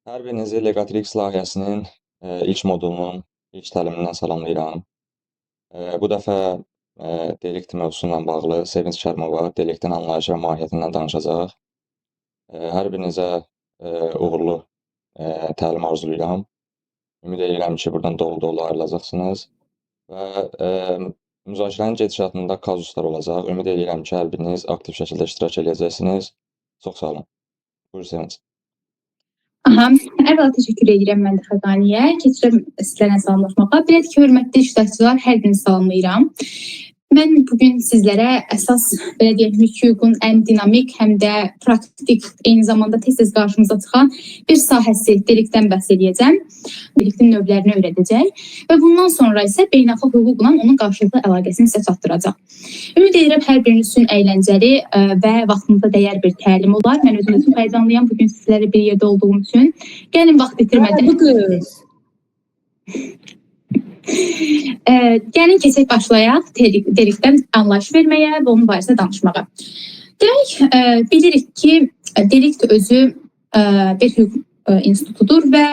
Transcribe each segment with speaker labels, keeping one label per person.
Speaker 1: Hər birinizi Legatrix layihəsinin ilk modulunun ilk təlimindən salamlayıram. Bu dəfə Delict mövzusu ilə bağlı Sevinç Kərmova Delictin anlayışı və mahiyyətindən danışacaq. Hər birinizə uğurlu təlim arzulayıram. Ümid edirəm ki, buradan dolu-dolu ayrılacaqsınız və müzakirənin gedişatında kazuslar olacaq. Ümid edirəm ki, hər biriniz aktiv şəkildə iştirak edəcəksiniz. Çox sağ olun. Buyur Sevinç.
Speaker 2: Aha, əvvəla təşəkkür edirəm mən də Xəqaniyə. Keçirəm sizlərlə salamlaşmağa. Bilət ki, hörmətli iştirakçılar, hər birini salamlayıram. Mən bugün sizlərə əsas, belə deyək, hüququn ən dinamik, həm də praktik, eyni zamanda tez-tez qarşımıza çıxan bir sahəsi Delictdən bəhs edəcəm. Delictin növlərini öyrədəcək və bundan sonra isə beynəlxalq hüquqla onun qarşılıqlı əlaqəsini sizə çatdıracaq. Ümid edirəm hər biriniz üçün əyləncəli və vaxtınıza dəyər bir təlim olar. Mən özüm üçün faydalanıyam bugün sizlərlə bir yerdə olduğum üçün. Gəlin vaxt itirmədən. Gəlin keçək başlayaq Delictdən anlayış verməyə və onun barəsində danışmağa. Demək, bilirik ki, Delict özü bir hüquq institutudur və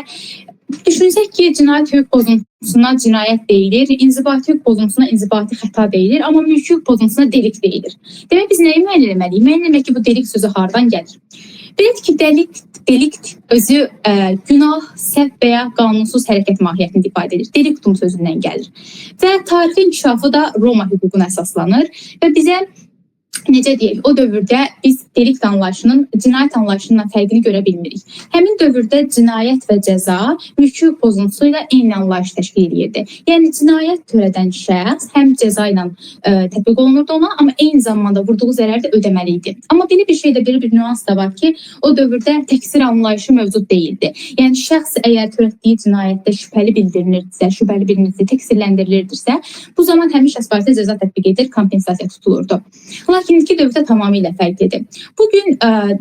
Speaker 2: düşünsək ki, cinayət hüquq pozuntusuna cinayət deyilir, inzibati hüquq pozuntusuna inzibati xəta deyilir, amma mülki hüquq pozuntusuna delikt deyilir. Demək, biz nəyi müəyyən etməliyik? Müəyyən etmək ki, bu delikt sözü hardan gəlir? Bilək ki, delikt özü günah, səhv və ya qanunsuz hərəkət mahiyyətini ifadə edir. Delictum sözündən gəlir. Və tarixi inkişafı da Roma hüququna əsaslanır və bizə necə deyək, o dövrdə biz delikt anlayışının cinayət anlayışından fərqini görə bilmirik. Həmin dövrdə cinayət və cəza mülki hüquq pozuntusu ilə eyni anlayış təşkil edirdi. Yəni cinayət törədən şəxs həm cəza ilə tətbiq olunurdu ona, amma eyni zamanda vurduğu zərər də ödəməli idi. Amma belə bir şeydə, belə bir nüans da var ki, o dövrdə təqsir anlayışı mövcud deyildi. Yəni şəxs əgər törətdiyi cinayətdə şübhəli bildirilirdisə, şübhəli bilinirsə, təqsirləndirilirdisə, bu zaman həmin şəxs barədə cəza tətbiq edir, kompensasiya tutulurdu. Lakin ilki dövrdə tamamilə fərqlidir. Bugün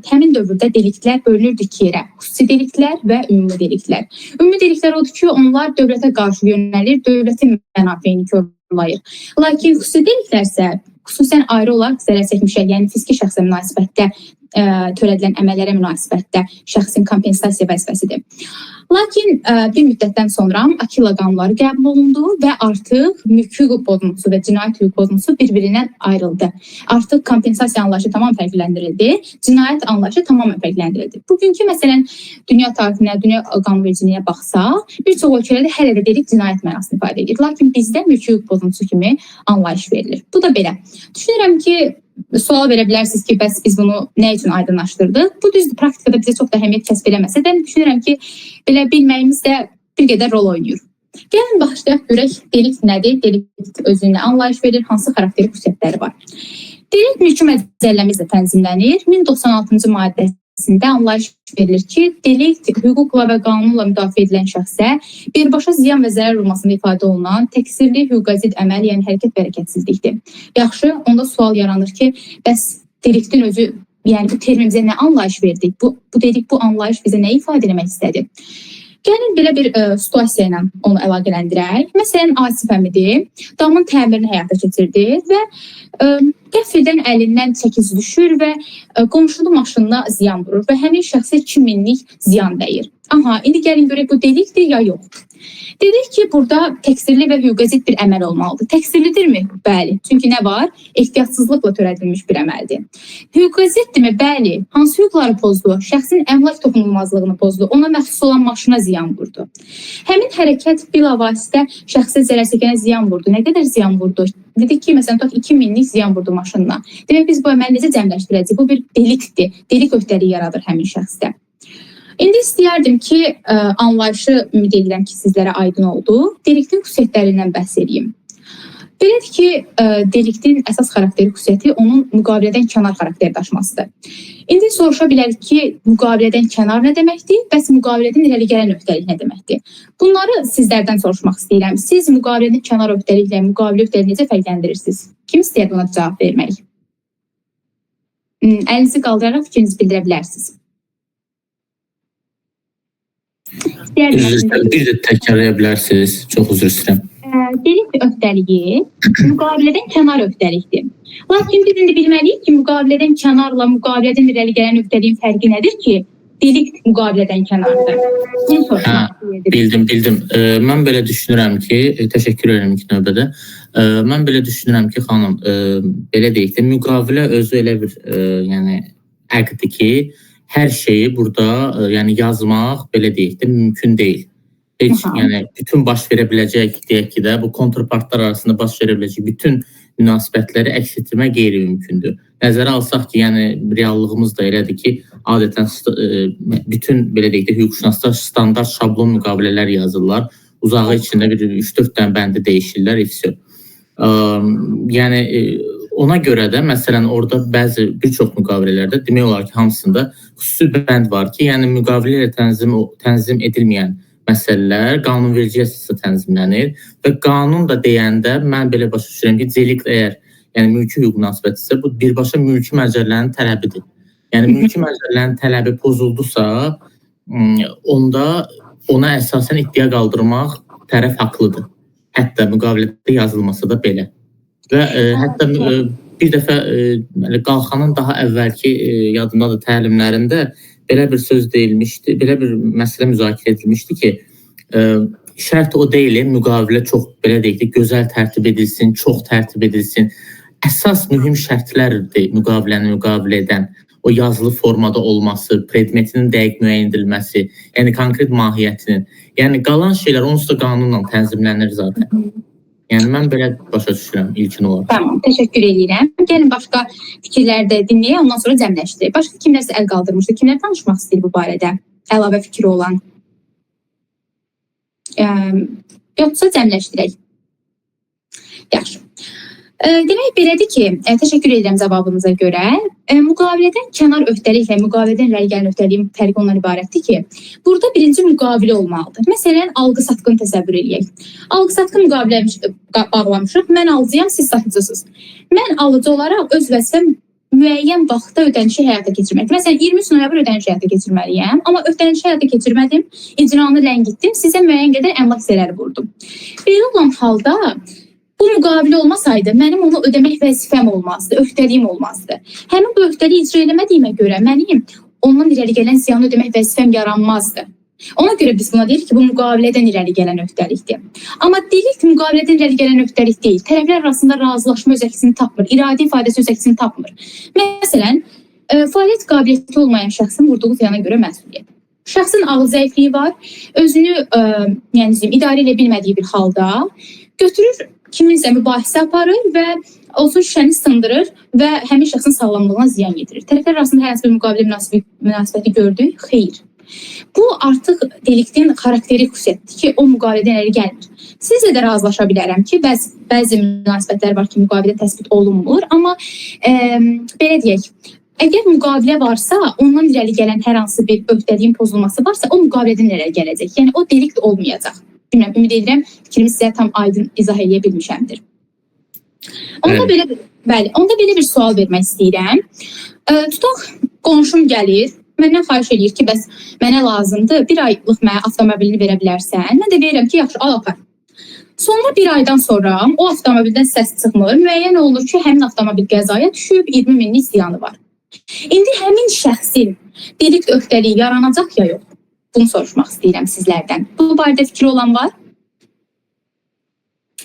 Speaker 2: həmin dövrdə deliktlər bölünürdü iki yerə. Xüsusi deliktlər və ümumi deliktlər. Ümumi deliktlər odur ki, onlar dövlətə qarşı yönəlir, dövlətin mənafeyini korlayır. Lakin xüsusi deliktlər isə xüsusən ayrı olaraq zərər çəkmişə, yəni fiziki şəxsə münasibətdə törədilən əməllərə münasibətdə şəxsin kompensasiya vəzifəsidir. Lakin bir müddətdən sonra Akilla qanunları qəbul olundu və artıq mülki hüquq pozuntusu və cinayət hüquq pozuntusu bir-birindən ayrıldı. Artıq kompensasiya anlayışı tamam fərqləndirildi, cinayət anlayışı tamam fərqləndirildi. Bugünkü məsələn dünya tarifinə, dünya qanunvericiliyinə baxsaq, bir çox ölkələrdə hələ də dedik cinayət mənasını ifadə edir. Lakin bizdə mülki hüquq pozuntusu kimi anlayış verilir. Bu da belə. Düşünürəm ki, sual verə bilərsiniz ki, bəs biz bunu nə üçün aydınlaşdırdıq? Bu düzdür, praktikada bizə çox da əhəmiyyət kəsb eləməsə də düşünürəm ki, belə bilməyimiz də bir qədər rol oynayır. Gəlin başlayaq görək delikt nədir? Delikt özünə anlayış verir, hansı xarakteri xüsusiyyətləri var? Delikt mülki məcəlləmizlə tənzimlənir. 1096-cı maddəsində anlayış verilir ki, delikt hüquqla və qanunla müdafiə edilən şəxsə birbaşa ziyan və zərər olmasında ifadə olunan təqsirli hüquqa zidd əməl, yəni hərəkət və hərəkətsizlikdir. Yaxşı, onda sual yaranır ki, bəs deliktin özü, yəni bu termin bizə nə anlayış verdik? Bu anlayış bizə nə ifadə etmək istədi? Gəlin belə bir situasiya ilə onu əlaqələndirək. Məsələn, Asif əmidir, damın təmirini həyata keçirdir və qəfildən əlindən çəkici düşür və qonşunun maşınına ziyan vurur və həmin şəxsə 2000-lik ziyan dəyir. Aha, indi gəlin görək bu delikdir ya yox. Dedik ki, burada təqsirli və hüquqa zidd bir əməl olmalıdır. Təqsirlidirmi? Bəli. Çünki nə var? Ehtiyatsızlıqla törədilmiş bir əməldir. Hüquqa zidddirmi? Bəli. Hansı hüquqları pozdu? Şəxsin əmlak toxunulmazlığını pozdu. Ona məxsus olan maşına ziyan vurdu. Həmin hərəkət bilavasitə şəxsə zərər çəkənə ziyan vurdu. Nə qədər ziyan vurdu? Dedik ki, məsələn, 2000-lik ziyan vurdu maşınına. Demək, biz bu əməli necə cəmləşdirəcəyik? Bu bir deliktdir. Delik öhdəliyi yaradır həmin şəxsdə. İndi istəyərdim ki, anlayışı ümid edirəm ki, sizlərə aydın oldu. Deliktin xüsusiyyətlərindən bəhs edeyim. Belədir ki, deliktin əsas xarakteri xüsusiyyəti onun müqavilədən kənar xarakteri daşımasıdır. İndi soruşa bilərik ki, müqavilədən kənar nə deməkdir? Bəs müqavilədən irəli gələn öhdəlik nə deməkdir? Bunları sizlərdən soruşmaq istəyirəm. Siz müqavilədən kənar öhdəliklə müqavilə öhdəliyi necə fərqləndirirsiniz? Kim istəyər buna cavab vermək? Əlinizi qaldıraraq fikrinizi bildirə bilərsiniz.
Speaker 3: Bir də təkrarlaya bilərsiniz. Çox üzr istəyirəm.
Speaker 2: Delikt öhdəliyi müqavilədən kənar öhdəlikdir. Lakin biz indi bilməliyik ki, müqavilədən kənarla müqavilədən irəli gələn öhdəliyin fərqi nədir ki? delikt müqavilədən kənardır. Bunu soruşmaq istəyirdim.
Speaker 3: Bildim. Mən belə düşünürəm ki, təşəkkür edirəm ilk növbədə. Mən belə düşünürəm ki, xanım, belə deyək də, müqavilə özü elə bir yəni əqddir ki, hər şeyi burada yəni yazmaq belə deyək də mümkün deyil. Heç yəni bütün baş verə biləcək deyək ki də bu kontrpartlar arasında baş verə biləcək bütün münasibətləri əks etdirmək qeyri-mümkündür. Nəzərə alsaq ki, yəni reallığımız da elədir ki, adətən bütün belə deyək də hüquqşünaslar standart şablon müqavilələr yazırlar. Uzağı içində bir 3-4 dənə bəndi dəyişirlər, ifsi. Yəni ona görə də məsələn orada bir çox müqavilələrdə demək olar ki, hamısında xüsusi bənd var ki, yəni müqavilə ilə tənzim edilməyən məsələlər qanunverici əsasda tənzimlənir və qanun da deyəndə mən belə başa düşürəm ki, delikt əgər yəni mülki hüquq münasibətisə bu birbaşa mülki məcəllərin tələbidir. Yəni mülki məcəllərin tələbi pozuldusa, onda ona əsasən iddia qaldırmaq tərəf haqlıdır. Hətta müqavilədə yazılmasa da belə. Və hətta bir dəfə qalxanın daha əvvəlki yadımdadır təlimlərində belə bir söz deyilmişdi, belə bir məsələ müzakirə edilmişdi ki, şərt o deyil, müqavilə çox belə deyək ki, gözəl tərtib edilsin, çox tərtib edilsin. Əsas mühüm şərtlərdir müqaviləni müqavilə edən, o yazılı formada olması, predmetinin dəqiq müəyyən edilməsi, yəni konkret mahiyyətinin. Yəni qalan şeylər onsuz da qanunla tənzimlənir zaten. Yəni mən belə başa düşürəm ilkin olaraq.
Speaker 2: Tamam, təşəkkür edirəm. Gəlin başqa fikirləri də dinləyək, ondan sonra cəmləşdirək. Başqa kimlərsə əl qaldırmışdı, kimlər danışmaq istəyir bu barədə? Əlavə fikri olan. Yoxsa cəmləşdirək. Yaxşı. Demək belədir ki, təşəkkür edirəm cavabınıza görə. Müqavilədən kənar öhdəlik və müqavilədən irəli gələn öhdəliyin fərqi ondan ibarətdir ki, burada birinci müqavilə olmalıdır. Məsələn, alqı-satqını təsəvvür edək. Alqı-satqı müqavilə bağlamışıq, mən alıcıyam, siz satıcısınız. Mən alıcı olaraq öz vəzifəm müəyyən vaxtda ödənişi həyata keçirməkdir. Məsələn, 23 noyabr ödənişi həyata keçirməliyəm, amma ödənişi həyata keçirmədim, icranı ləngitdim, sizə müəyyən qədər əmlak hissələri vurdum. Belə olan halda bu müqavilə olmasaydı, mənim onu ödəmək vəzifəm olmazdı, öhdəliyim olmazdı. Həmin bu öhdəliyi icra eləmədiyimə görə mənim ondan irəli gələn ziyanı ödəmək vəzifəm yaranmazdı. Ona görə biz buna deyirik ki, bu müqavilədən irəli gələn öhdəlikdir. Amma delikt müqavilədən irəli gələn öhdəlik deyil. Tərəflər arasında razılaşma öz əksini tapmır, iradə ifadəsi öz əksini tapmır. Məsələn, fəaliyyət qabiliyyəti olmayan şəxsin vurduğu ziyana görə məsuliyyət. Şəxsin ağıl zəifliyi var, özünü idarə edə bilmədiyi bir halda götürür, kiminsə mübahisə aparır və olsun şişəni sındırır və həmin şəxsin sağlamlığına ziyan yetirir. Tərəflər arasında hər hansı bir müqavilə münasibəti gördük, xeyr. Bu artıq deliktin xarakteri xüsusiyyətdir ki, o müqavilədən irəli gəlmir. Sizlə də razılaşa bilərəm ki, bəzi münasibətlər var ki, müqavilə təsbit olunmur, amma belə deyək, əgər müqavilə varsa, ondan irəli gələn hər hansı bir öhdəliyin pozulması varsa, o müqavilədən irəli gələcək. Yəni o delikt olmayacaq. Bilməm, ümid edirəm, fikrimi sizə tam aydın izah edə bilmişəmdir. Onda belə bir sual vermək istəyirəm. Tutaq, qonşum gəlir, məndən xahiş edir ki, bəs mənə lazımdır, bir aylıq mənə avtomobilini verə bilərsən. Mən də verirəm ki, yaxşı, al apar. Sonra bir aydan sonra o avtomobildən səs çıxmır, müəyyən olur ki, həmin avtomobil qəzaya düşüb, 20 minlik ziyanı var. İndi həmin şəxsin delikt öhdəliyi yaranacaq ya yox? Bunu soruşmaq istəyirəm sizlərdən. Bu barədə fikri olan var?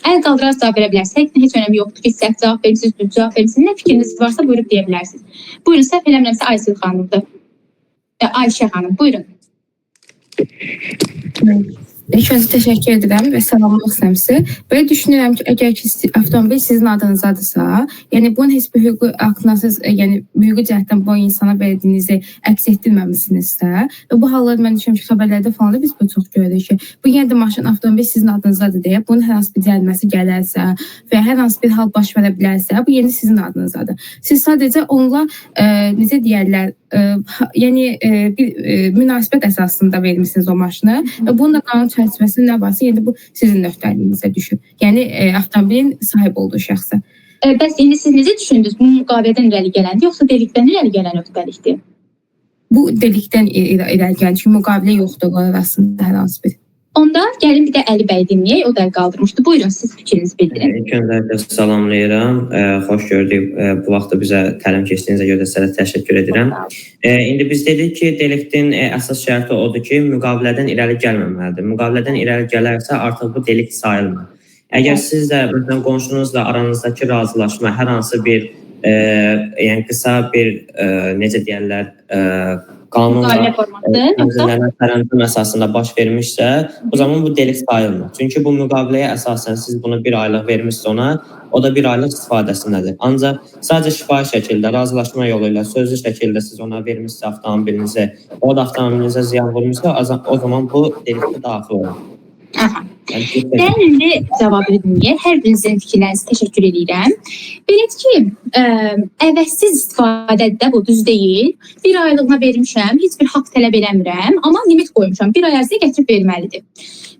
Speaker 2: Əl qaldıraraq cavab verə bilərsiniz. Heç önəmi yoxdur ki, səhv cavab verirsiniz, düz cavab verirsiniz. Nə fikriniz varsa buyurub deyə bilərsiniz. Buyurun, səhv eləmirəmsə Ayşə xanımdır. Ayşə xanım, buyurun.
Speaker 4: İlk öncə təşəkkür edirəm və salamlıq istəmsi. Belə düşünürəm ki, əgər ki, avtomobil sizin adınızdadırsa, yəni bunun heç bir hüquqi aktına siz, yəni hüquqi cəhətdən bu insana verdiyinizi əks etdirməmisinizsə, və bu halları mən düşünürəm ki, xəbərlərdə falan da biz bu çox görürük ki, bu yenə də maşın avtomobil sizin adınızdadır deyə, bunun hər hansı bir cəriməsi gələrsə və hər hansı bir hal baş verə bilərsə, bu yeni sizin adınızdadır. Siz sadəcə onunla, necə deyərlər, yəni bir münasibət əsasında vermişsiniz o maşını və bunun da qanun çərçivəsində nə varsa, yəni bu sizin öhdəliyinizə düşür. Yəni avtomobilin sahib olduğu şəxsə.
Speaker 2: Bəs indi siz necə düşündünüz? Bu müqavilədən irəli gələndir, yoxsa delikdən irəli gələn öhdəlikdir?
Speaker 4: Bu delikdən irəli gələn, çünki müqavilə yoxdur arasında hər hansı bir.
Speaker 2: Onda gəlin bir də Əli bəy dinləyək. O da əl qaldırmışdı. Buyurun, siz fikrinizi bildirin.
Speaker 5: İlk öncəliklə salamlayıram. Xoş gördük. Bu vaxtda bizə təlim keçdiyinizə görə sizə təşəkkür edirəm. İndi biz dedik ki, deliktin əsas şərti odur ki, müqavilədən irəli gəlməməlidir. Müqavilədən irəli gələrsə artıq bu delikt sayılmır. Əgər siz də məsələn qonşunuzla aranızdakı razılaşma hər hansı bir yəni qısa bir necə deyirlər qanunla tərənnüm əsasında baş vermişsə, o zaman bu delikt sayılmır. Çünki bu müqaviləyə əsasən siz bunu bir aylıq vermişsə ona, o da bir aylıq istifadəsindədir. Ancaq sadəcə şifahi şəkildə, razılaşma yolu ilə, sözlü şəkildə siz ona vermişsə avtomobilinizi, o da avtomobilinizə ziyan vurmuşsa, o zaman bu deliktə daxil olur.
Speaker 2: Aha. Gəlin indi cavabı dinləyək. Hər birinizin fikirlərinizə təşəkkür edirəm. Belədir ki, əvəzsiz istifadədə bu düz deyil. Bir aylığına vermişəm, heç bir haqq tələb eləmirəm, amma limit qoymuşam. Bir ay ərzində gətirib verməlidir.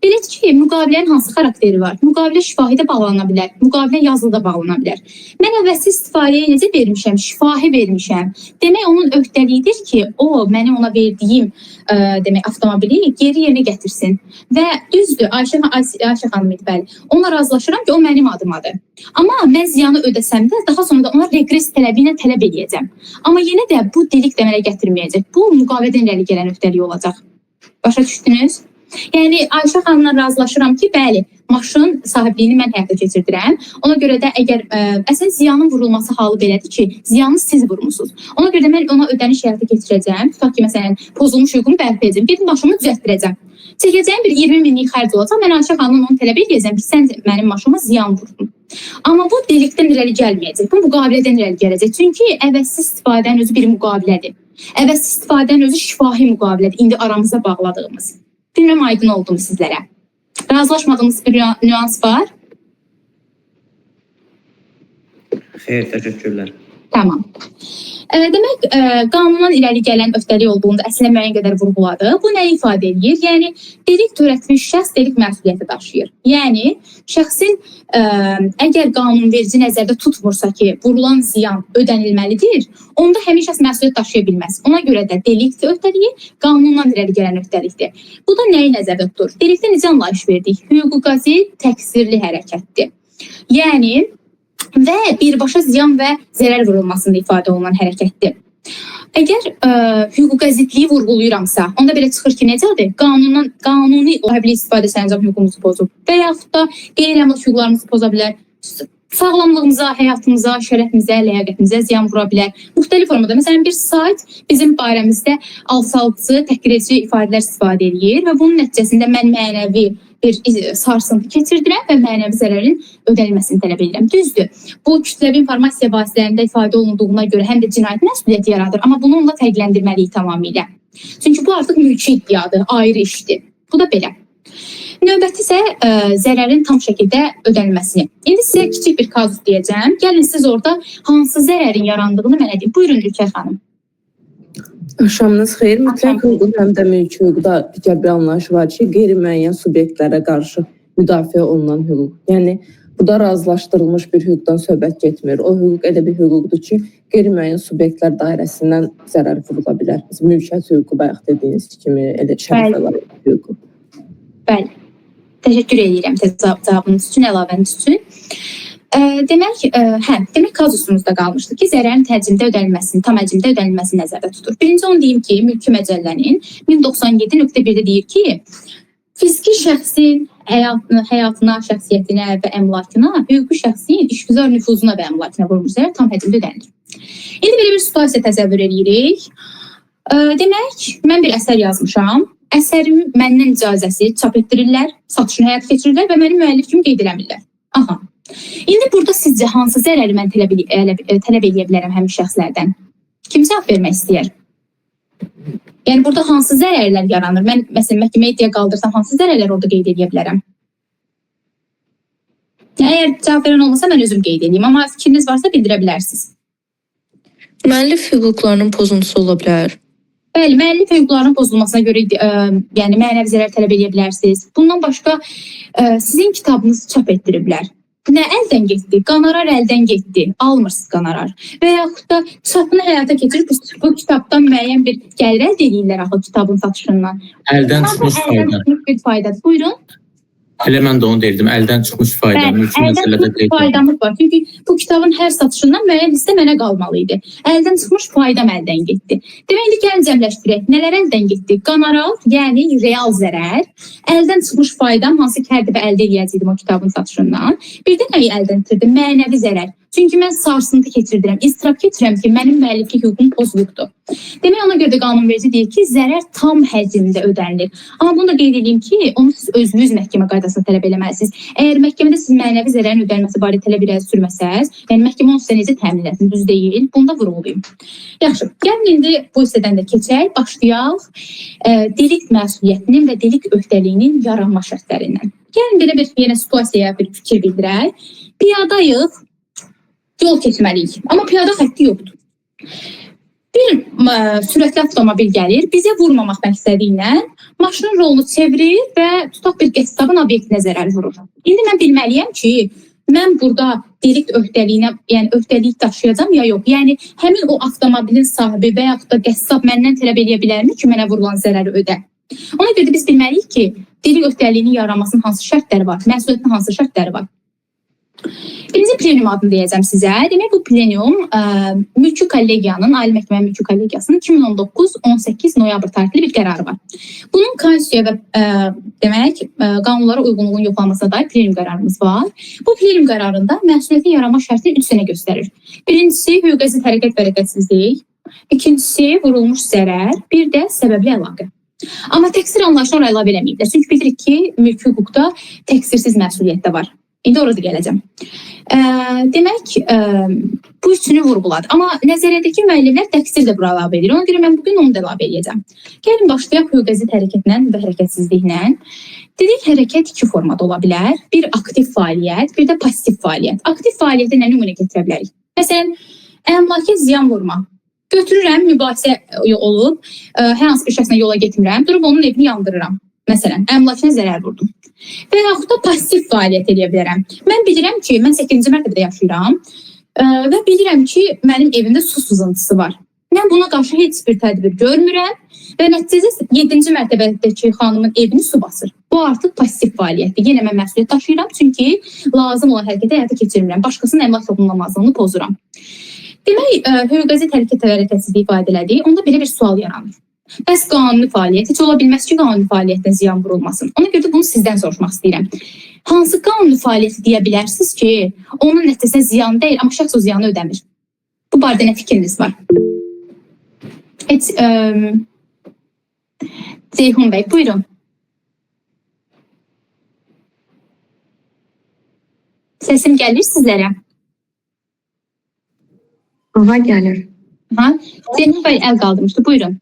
Speaker 2: Belədir ki, müqavilənin hansı xarakteri var? Müqavilə şifahi də bağlana bilər, müqavilə yazılı da bağlana bilər. Mən əvəzsiz istifadəyə necə vermişəm? Şifahi vermişəm. Demək onun öhdəliyidir ki, o mənim ona verdiyim demək avtomobili geri yerinə gətirsin. Və düzdür, Ayşə xanım idi, bəli. Onunla razılaşıram ki, o mənim adımadır. Amma mən ziyanı ödəsəm də daha sonra da ona reqres tələbi ilə tələb edəcəm. Amma yenə də bu delikt əmələ gətirməyəcək. Bu müqavilədən irəli gələn öhdəlik olacaq. Başa düşdünüz? Yəni Ayşə xanımla razılaşıram ki, bəli, maşın sahibliyini mən həyata keçirdirəm. Ona görə də əgər əslən ziyanın vurulması halı belədir ki, ziyanı siz vurmusunuz. Ona görə də mən ona ödəniş həyata keçirəcəm. Tutaq ki, məsələn, pozulmuş hüququmu bərpa edəcəm. Gedib maşınımı düzəltdirəcəm. Çəkəcəyim bir 20 minlik xərc olacaq. Mən Ayşə xanımla onu tələb edəcəm ki, sən mənim maşınıma ziyan vurdun. Amma bu deliktdən irəli gəlməyəcək. Bu müqavilədən irəli gələcək. Çünki əvəzsiz istifadənin özü bir müqavilədir. Əvəzsiz istifadənin özü şifahi müqavilədir. İndi aramızda bağladığımız. Bilməm, aydın oldum sizlərə. Razılaşmadığımız bir nüans var.
Speaker 5: Xeyr, təşəkkürlər.
Speaker 2: Tamam. Demək, qanundan irəli gələn öhdəlik olduğunda əslində müəyyən qədər vurğuladı. Bu nə ifadə edir? Yəni, delikt törətmiş şəxs delikt məsuliyyəti daşıyır. Yəni, şəxsin əgər qanunverici nəzərdə tutmursa ki, vurulan ziyan ödənilməlidir, onda həmin şəxs məsuliyyət daşıya bilməz. Ona görə də delikt öhdəliyi qanundan irəli gələn öhdəlikdir. Bu da nəyi nəzərdə tutur? Deliktə necə anlayış verdik? Hüquqi təqsirli hərəkətdir. Yəni, və birbaşa ziyan və zərər vurulmasında ifadə olunan hərəkətdir. Əgər hüquqa zidliyi vurğuluyuramsa, onda belə çıxır ki, necədir? Qanuni mühəbili istifadə sərəncam hüququmuzu pozub və yaxud da qeyri-əmlak hüquqlarımızı poza bilər. Sağlamlığımıza, həyatımıza, şərəfimizə, ləyaqətimizə ziyan vura bilər. Müxtəlif formada. Məsələn, bir sayt bizim barəmizdə alçaldıcı, təhqiredici ifadələr istifadə edir və bunun nəticəsində mən mənəvi bir sarsıntı keçirdirəm və mənəvi zərərin ödənilməsini tələb edirəm. Düzdür, bu kütləvi informasiya vasitələrində ifadə olunduğuna görə həm də cinayət məsuliyyəti yaradır, amma bunu onunla fərqləndirməliyik tamamilə. Çünki bu artıq mülki iddiadır, ayrı işdir. Bu da belə. Növbəti isə zərərin tam şəkildə ödənilməsini. İndi sizə kiçik bir kazus deyəcəm. Gəlin siz orada hansı zərərin yarandığını mənə deyin. Buyurun Ülkər xanım.
Speaker 6: Axşamınız xeyir. Mütləq hüquq həm də mülki hüquqda digər bir anlayış var ki, qeyri-müəyyən subyektlərə qarşı müdafiə olunan hüquq. Yəni, bu da razılaşdırılmış bir hüquqdan söhbət getmir. O hüquq elə bir hüquqdur ki, qeyri-müəyyən subyektlər dairəsindən zərər vurula bilər. Mülkiyyət hüququ bayaq dediyiniz kimi, elə şərəfələr hüququ.
Speaker 2: Bəli. Təşəkkür edirəm cavabınız üçün, əlavəniz üçün. Demək kazusumuzda qalmışdı ki, zərərin təcrimdə ödənilməsini, tam həcmdə ödənilməsini nəzərdə tutur. Birinci onu deyim ki, Mülki Məcəllənin 1097.1-də deyir ki, fiziki şəxsin həyatına, şəxsiyyətinə və əmlakına, hüquqi şəxsin işgüzar nüfuzuna və əmlakına vurulmuş zərər tam həcmdə ödənilir. İndi belə bir situasiya təsəvvür edirik. Demək, mən bir əsər yazmışam. Əsərimi məndən icazəsi çap etdirirlər, satışını həyata keçirirlər və məni müəllif kimi qeyd eləmirlər. Aha. İndi burada sizcə hansı zərəri mən tələb edə bilərəm həmin şəxslərdən? Kim cavab vermək istəyər? Yəni burada hansı zərərlər yaranır? Mən məsələn məhkəməyə iddia qaldırsam hansı zərərlər orada qeyd edə bilərəm? Əgər cavab verən olmasa mən özüm qeyd edeyim, amma fikriniz varsa bildirə bilərsiniz.
Speaker 7: Müəllif hüquqlarının pozuntusu ola bilər.
Speaker 2: Bəli, müəllif hüquqlarının pozulmasına görə yəni mənəvi zərər tələb edə bilərsiniz. Bundan başqa sizin kitabınızı çap etdiriblər. nə əldən getdi? Qonorar əldən getdi. Almırsınız qonorar. Və yaxud da çapını həyata keçirib bu kitabdan müəyyən bir gəlir əldə edirlər axı kitabın satışından.
Speaker 3: Əldən çıxmış
Speaker 2: Əldən
Speaker 3: fayda.
Speaker 2: çıxmış bir faydadır. Buyurun.
Speaker 3: Elə mən də onu deyirdim. Əldən çıxmış fayda. Mülki məsələdə deyil.
Speaker 2: Faydamız var. Çünki bu kitabın hər satışından müəyyən hissə mənə qalmalı idi. Əldən çıxmış faydam əldən getdi. Deməli, gəlin cəmləşdirək. Nələr əldən getdi? Qonorar, yəni real zərər. Əldən çıxmış faydam, hansı ki, hər dəfə əldə edəcəydim o kitabın satışından. Bir də nəyi əldən itirdim? Mənəvi zərər. Çünki mən sarsıntı keçirdirəm, istirab keçirəm ki, mənim müəlliflik hüququm pozulubdur. Demək, ona görə də qanunverici deyir ki, zərər tam həcmdə ödənilir. Amma bunu da qeyd edeyim ki, onu siz özünüz məhkəmə qaydasında tələb eləməlisiniz. Əgər məhkəmədə siz mənəvi zərərin ödənilməsi barədə tələb irəli sürməsəz, yəni məhkəmə onu sizə necə təmin etsin, düz deyil, bunda vurğulayım. Yaxşı, gəlin indi bu hissədən də keçək, başlayaq delikt məsuliyyətinin və delikt öhdəliyinin yaranma şərtlərindən. Gəlin belə bir yenə situasiyaya bir fikir bildirək. Piyadayıq, yol keçməliyik, amma piyada xətti yoxdur. Bir sürətli avtomobil gəlir, bizə vurmamaq məqsədi ilə maşının rolunu çevirir və tutaq bir qəssabın obyektinə zərər vurur. İndi mən bilməliyəm ki, mən burada delikt öhdəliyinə, yəni öhdəlik daşıyacam ya yox. Yəni həmin o avtomobilin sahibi və yaxud da qəssab məndən tələb edə bilərmi ki, mənə vurulan zərəri ödə? Ona görə də biz bilməliyik ki, delikt öhdəliyinin yaranmasının hansı şərtləri var, məsuliyyətin hansı şərtləri var. Birinci plenium adını deyəcəm sizə. Demək, bu plenium mülki kollegiyanın, Ali Məhkəmə Mülki Kollegiyasının 2019-18 noyabr tarixli bir qərarı var. Bunun konstitusiya və demək, qanunlara uyğunluğun yoxlanmasına dair plenium qərarımız var. Bu plenium qərarında məsuliyyətin yaranma şərtini 3 sənə göstərir. Birincisi, hüquqi hərəkət və hərəkətsizlik. İkincisi, vurulmuş zərər. Bir də səbəbli əlaqə. Amma təqsir anlayışına oraya əlavə eləməyiblər. Çünki bilirik ki, mülki hüquqda təqsirsiz məsuliyyət də var. İndi orada gələcəm. Demək, bu üçünü vurğuladı. Amma nəzəriyyədəki müəllimlər təqsir də bura əlavə edir. Ona görə mən bugün onu da əlavə edəcəm. Gəlin başlayaq hüquqi hərəkətlə və hərəkətsizliklə. Dedik, hərəkət iki formada ola bilər. Bir aktiv fəaliyyət, bir də pasiv fəaliyyət. Aktiv fəaliyyətə nə nümunə gətirə bilərik? Məsələn, əmlaka ziyan vurma. Götürürəm, mübahisə olub, hər hansı bir şəxslə yola getmirəm, durub onun evini yandırıram. Məsələn, əmlakına zərər vurdum. Və yaxud da pasiv fəaliyyət edə bilərəm. Mən bilirəm ki, mən 8-ci mərtəbədə yaşayıram və bilirəm ki, mənim evimdə su sızıntısı var. Mən buna qarşı heç bir tədbir görmürəm və nəticədə 7-ci mərtəbədəki xanımın evini su basır. Bu artıq pasiv fəaliyyətdir. Yenə mən məsuliyyət daşıyıram, çünki lazım olan hərəkəti həyata keçirmirəm. Başqasının əmlak toxunulmazlığını pozuram. Demək, hüquqi hərəkət və hərəkətsizlik ifadə elədik. Onda belə bir sual yaranır. Bəs qanuni fəaliyyət heç ola bilməz ki, qanuni fəaliyyətdən ziyan vurulmasın. Ona görə də bunu sizdən soruşmaq istəyirəm. Hansı qanuni fəaliyyəti deyə bilərsiniz ki, onun nəticəsində ziyan deyil, amma şəxs o ziyanı ödəmir? Bu barədə nə fikriniz var? Heç Ceyhun bəy, buyurun. Səsim gəlir sizlərə?
Speaker 8: Aha, gəlir.
Speaker 2: Ceyhun bəy əl qaldırmışdı, buyurun.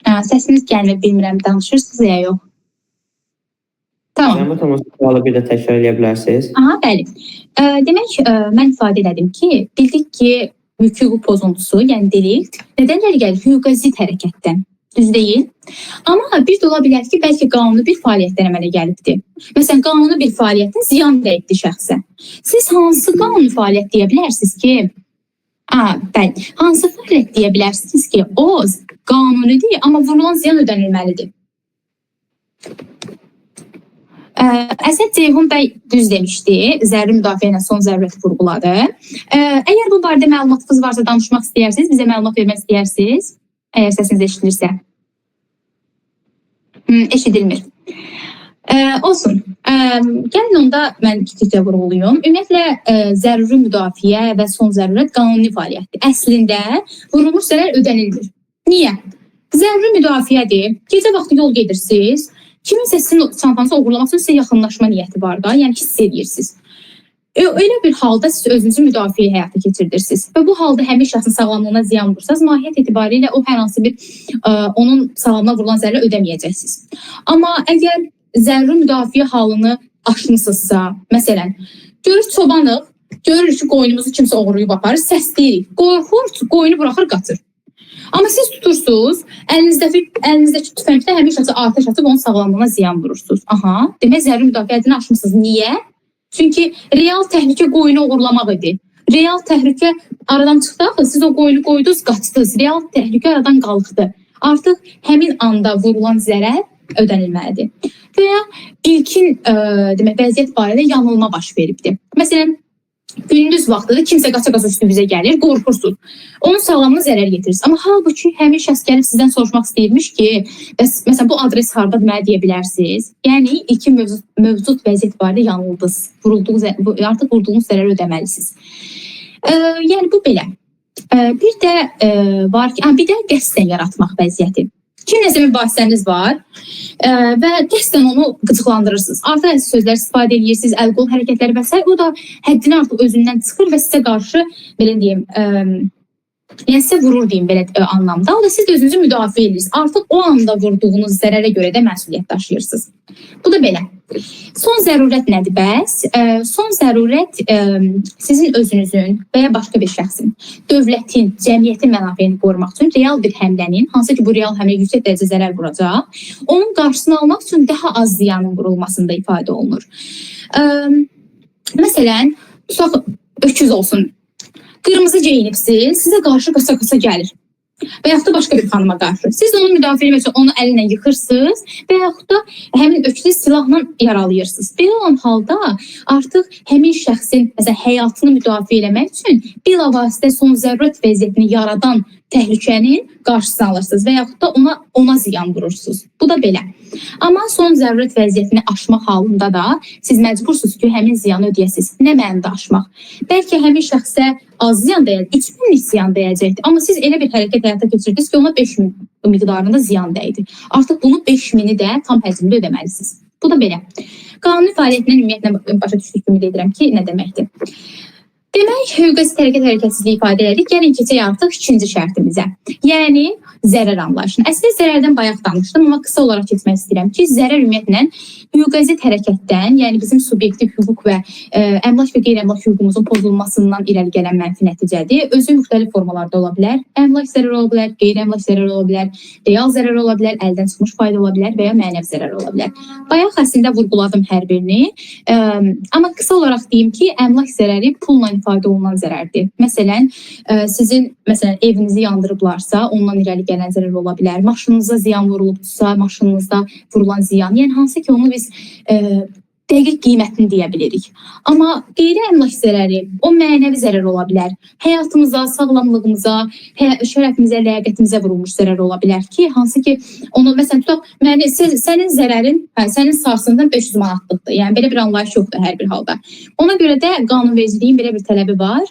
Speaker 2: Səsiniz gəlmir, bilmirəm, danışırsınız ya yox. Tamam.
Speaker 5: Zəhmət olmasa sualı bir də təkrar edə bilərsiniz.
Speaker 2: Aha, bəli. Demək, mən ifadə elədim ki, bildik ki, mülki hüquq pozuntusu, yəni delikt, nədənləri gəlir? Hüquqa zidd hərəkətdən. Düz deyil. Amma bir də ola bilər ki, bəlkə qanuni bir fəaliyyətdən əmələ gəlibdir. Məsələn, qanuni bir fəaliyyətin ziyan dəyibdir şəxsə. Siz hansı qanuni fəaliyyət deyə bilərsiniz ki, bəli, hansı fəaliyyət deyə bilərsiniz ki, o qanunidir, amma vurulan ziyan ödənilməlidir. Əsəd Ceyhun bəy düz demişdi, zəruri müdafiə ilə son zərurəti vurğuladı. Əgər bu barədə məlumatınız varsa danışmaq istəyirsiniz, bizə məlumat vermək istəyirsiniz, əgər səsiniz eşidilirsə. Eşidilmir. Olsun. Gəlin onda mən kiçikcə vurğuluyum. Ümumiyyətlə, zəruri müdafiə və son zərurət qanuni fəaliyyətdir. Əslində, vurulmuş zərər ödənilmir. Niyə? Zəruri müdafiədir. Gecə vaxtı yol gedirsiniz. Kiminsə sizin çantanızı oğurlamaq üçün sizə yaxınlaşma niyyəti var da, yəni hiss edirsiniz. Öyle bir halda siz özünüzü müdafiə həyata keçirirsiniz. Və bu halda həmin şəxsin sağlamlığına ziyan vursanız, mahiyyət etibarilə o hər hansı bir onun sağlamlığına vurulan zərəri ödəməyəcəksiniz. Amma əgər zəruri müdafiə halını aşmısınızsa, məsələn, görür çobanıq, görür ki, qoyunumuzu kimsə oğurlayıb aparır, səsləyirik, qorxur, qoyunu buraxır, qaçır. Amma siz tutursunuz, əlinizdəki tüfəngdə həmin şəxsə atəş atıb onun sağlamlığına ziyan vurursunuz. Aha, demək zəruri müdafiə həddini aşmısınız. Niyə? Çünki real təhlükə qoyunu uğurlamaq idi. Real təhlükə aradan çıxdı, siz o qoyunu qoydunuz, qaçdınız. Real təhlükə aradan qalxdı. Artıq həmin anda vurulan zərər ödənilməlidir. Və ya ilkin demək vəziyyət barədə yanılma baş veribdi. Məsələn, gündüz vaxtıdır, kimsə qaça-qaça üstünüzə gəlir, qorxursunuz. Onun sağlamlığına zərər yetirirsiniz. Amma halbuki həmin şəxs gəlib sizdən soruşmaq istəyirmiş ki, məsələn, bu adres harda deməli deyə bilərsiniz. Yəni, ilkin mövcud vəziyyət barədə yanıldınız. Artıq vurduğunuz zərər ödəməlisiniz. Yəni, bu belə. Bir də var ki, bir də qəsdən yaratmaq vəziyyəti. Kiminləsə mübahisəniz var və qəsdən onu qıcıqlandırırsınız. Artıq sözlər istifadə edirsiniz, əl-qol hərəkətləri və s. O da həddini artıq özündən çıxır və sizə qarşı, belə deyim, yəni sizə vurur deyim belə anlamda. O da siz də özünüzü müdafiə edirsiniz. Artıq o anda vurduğunuz zərərə görə də məsuliyyət daşıyırsınız. Bu da belə. Son zərurət nədir bəs? Son zərurət sizin özünüzün və ya başqa bir şəxsin, dövlətin, cəmiyyətin mənafeyini qorumaq üçün real bir həmlənin, hansı ki bu real həmlə yüksək dərəcə zərər vuracaq, onun qarşısını almaq üçün daha az ziyanın vurulmasında ifadə olunur. Məsələn, tutaq öküz olsun, qırmızı geyinibsiz, sizə qarşı qasa-qasa gəlir. Və yaxud da başqa bir xanıma qarşı. Siz onu müdafiə etmək üçün onu əlinlə yıxırsınız və yaxud da həmin öküzü silahla yaralayırsınız. Belə olan halda artıq həmin şəxsin həyatını müdafiə etmək üçün bilavasitə son zərurət vəziyyətini yaradan təhlükənin qarşısını alırsınız və yaxud da ona ziyan vurursunuz. Bu da belə. Amma son zərurət vəziyyətini aşmaq halında da siz məcbursunuz ki, həmin ziyanı ödəyəsiniz. Nə mənada aşmaq? Bəlkə həmin şəxsə az ziyan dəyəcək, 3000'lik ziyan dəyəcəkdir. Amma siz elə bir hərəkət həyata keçirdiniz ki, ona 5000 miqdarında ziyan dəydi. Artıq bunu 5000'i də tam həcmdə ödəməlisiniz. Bu da belə. Qanuni fəaliyyətindən ümumiyyətlə başa düşdük ümid edirəm ki, nə deməkdir? Demək, hüquqi hərəkətsizliyi ifadə edirik. Gəlin keçək artıq ikinci şərtimizə. Yəni, zərər anlayışını. Əslində zərərdən bayaq danışdım, amma qısa olaraq keçmək istəyirəm ki, zərər ümumiyyətlə hüquqi hərəkətdən, yəni bizim subyektiv hüquq və əmlak və qeyri-əmlak hüququmuzun pozulmasından irəli gələn mənfi nəticədir. Özü müxtəlif formalarda ola bilər. Əmlak zərər ola bilər, qeyri-əmlak zərər ola bilər, real zərər ola bilər, əldən çıxmış fayda ola bilər və ya mənəvi zərər ola bilər. Bayaq əslində vurğuladım hər birini. Amma qısa olaraq deyim ki, əmlak zərəri pulla ifadə olunan zərərdir. Məsələn, sizin evinizi yandırıblarsa, ondan irəli gələn zərər ola bilər. Maşınınıza ziyan vurulubsa, maşınınızda vurulan ziyan. Yəni hansı ki, onu biz dəqiq qiymətini deyə bilirik. Amma qeyri-əmlak zərəri, o mənəvi zərər ola bilər. Həyatımıza, sağlamlığımıza, şərəfimizə, ləyaqətimizə vurulmuş zərər ola bilər ki, hansı ki, onu məsələn tutaq, sənin zərərin, sənin sarsıntın 500 manatlıqdır. Yəni belə bir anlayış yoxdur hər bir halda. Ona görə də qanunvericiliyin belə bir tələbi var.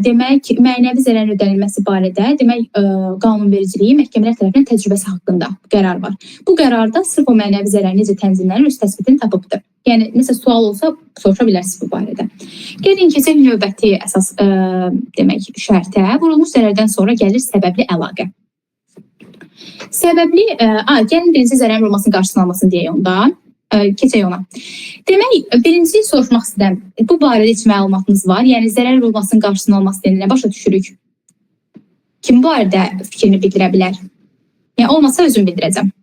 Speaker 2: Demək, mənəvi zərərin ödənilməsi barədə, demək, qanunvericiliyin məhkəmələr tərəfindən təcrübəsi haqqında qərar var. Bu qərarda sırf o mənəvi zərərin necə tənzimlənir, öz təsbitini tapıbdır. Yəni, nəsə sual olsa, soruşa bilərsiniz bu barədə. Gəlin keçək növbəti əsas, demək, şərtə. Vurulmuş zərərdən sonra gəlir səbəbli əlaqə. Səbəbli, gəlin birinci zərərin vurulmasının qarşısını almasını deyək onda. Keçək ona. Demək, birinci soruşmaq istəyirəm. Bu barədə heç məlumatınız var? Yəni, zərər vurulmasının qarşısını alması deyilə başa düşürük. Kim bu barədə fikrini bildirə bilər? Yəni, olmasa özüm bildirəcəm.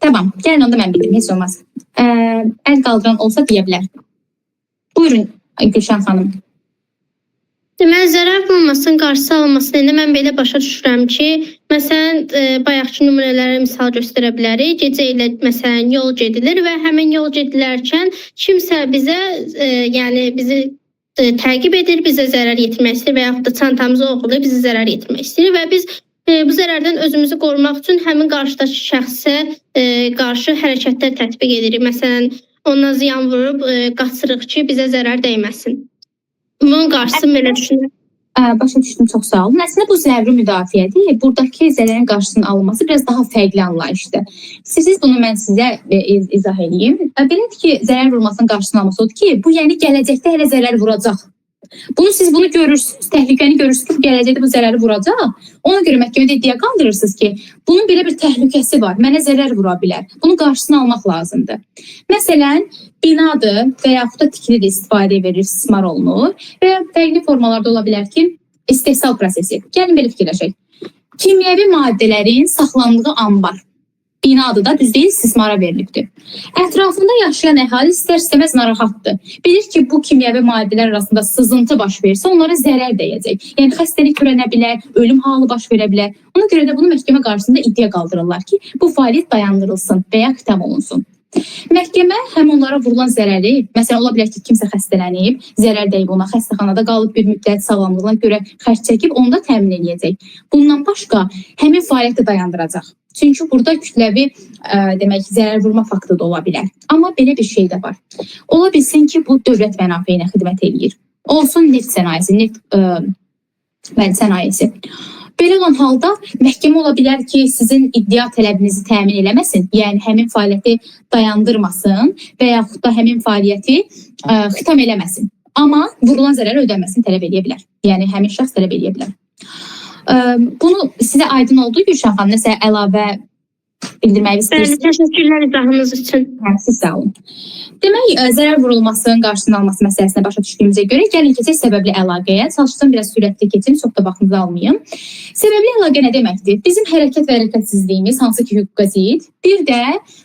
Speaker 2: Tamam, gəlin onda mən bildirim, heç olmaz. Əl qaldıran olsa deyə bilər. Buyurun, Gülşən xanım.
Speaker 8: Deməli, zərər vurulmasının qarşısı alınması deyəndə mən belə başa düşürəm ki, məsələn, bayaqki nümunələrə misal göstərə bilərik. Gecə ilə, məsələn, yol gedilir və həmin yol gedilərkən kimsə bizə, yəni bizi təqib edir, bizə zərər yetirmək istəyir və yaxud da çantamızı oğurlayıb bizi zərər yetirmək istəyir və biz bu zərərdən özümüzü qorumaq üçün həmin qarşıdakı şəxsə qarşı hərəkətlər tətbiq edirik. Məsələn, ona ziyan vurub qaçırıq ki, bizə zərər dəyməsin. Bunun qarşısı belə düşünürəm.
Speaker 2: Başa düşdüm, çox sağ olun. Əslində bu zəruri müdafiədir. Buradakı zərərin qarşısının alınması biraz daha fərqli anlayışdır. İstəyirsiniz bunu mən sizə izah edeyim. Belədir ki, zərər vurulmasının qarşısının alınması odur ki, bu yəni gələcəkdə hələ zərər vuracaq. Siz bunu görürsünüz, təhlükəni görürsünüz ki, gələcəkdə bu zərəri vuracaq. Ona görə məhkəmədə iddia qaldırırsınız ki, bunun belə bir təhlükəsi var, mənə zərər vura bilər. Bunun qarşısını almaq lazımdır. Məsələn, binadır və yaxud da tikilidir, istifadə verilir, istismar olunur və fərqli formalarda ola bilər ki, istehsal prosesi. Gəlin belə fikirləşək. Kimyəvi maddələrin saxlandığı ambar. Bina adı da düz deyil, istismara verilibdir. Ətrafında yaşayan əhali istər-istəməz narahatdır. Bilir ki, bu kimyəvi maddələr arasında sızıntı baş verirsə, onlara zərər dəyəcək. Yəni, xəstəlik törənə bilər, ölüm halı baş verə bilər. Ona görə də bunu məhkəmə qarşısında iddia qaldırırlar ki, bu fəaliyyət dayandırılsın və ya xitam olunsun. Məhkəmə həm onlara vurulan zərəri, məsələn, ola bilər ki, kimsə xəstələnib, zərər dəyib ona, xəstəxanada qalıb bir müddət sağlamlığına görə xərc çəkib, onu da təmin edəcək. Bundan başqa, həmin fəaliyyəti dayandıracaq. Çünki burada kütləvi demək, zərər vurma faktı da ola bilər. Amma belə bir şey də var. Ola bilsin ki, bu dövlət mənafeyinə xidmət edir. Olsun neft sənayesi, neft sənayesi. Belə olan halda məhkəmə ola bilər ki, sizin iddia tələbinizi təmin eləməsin, yəni həmin fəaliyyəti dayandırmasın və yaxud da həmin fəaliyyəti xitam eləməsin. Amma vurulan zərəri ödənməsini tələb edə bilər. Yəni həmin şəxs tələb edə bilər. Bunu sizə aydın oldu Gülşən xanım, nəsə əlavə bildirmək istəyirsiniz?
Speaker 8: Təşəkkürlər izahınız üçün.
Speaker 2: Siz sağ olun. Demək, zərər vurulmasının qarşısının alınması məsələsinə başa düşdüyümüzə görə gəlin keçək səbəbli əlaqəyə. Çalışacağım biraz sürətli keçim, çox da vaxtınızı almayım. Səbəbli əlaqə nə deməkdir? Bizim hərəkət və hərəkətsizliyimiz hansı ki hüquqa zid, bir də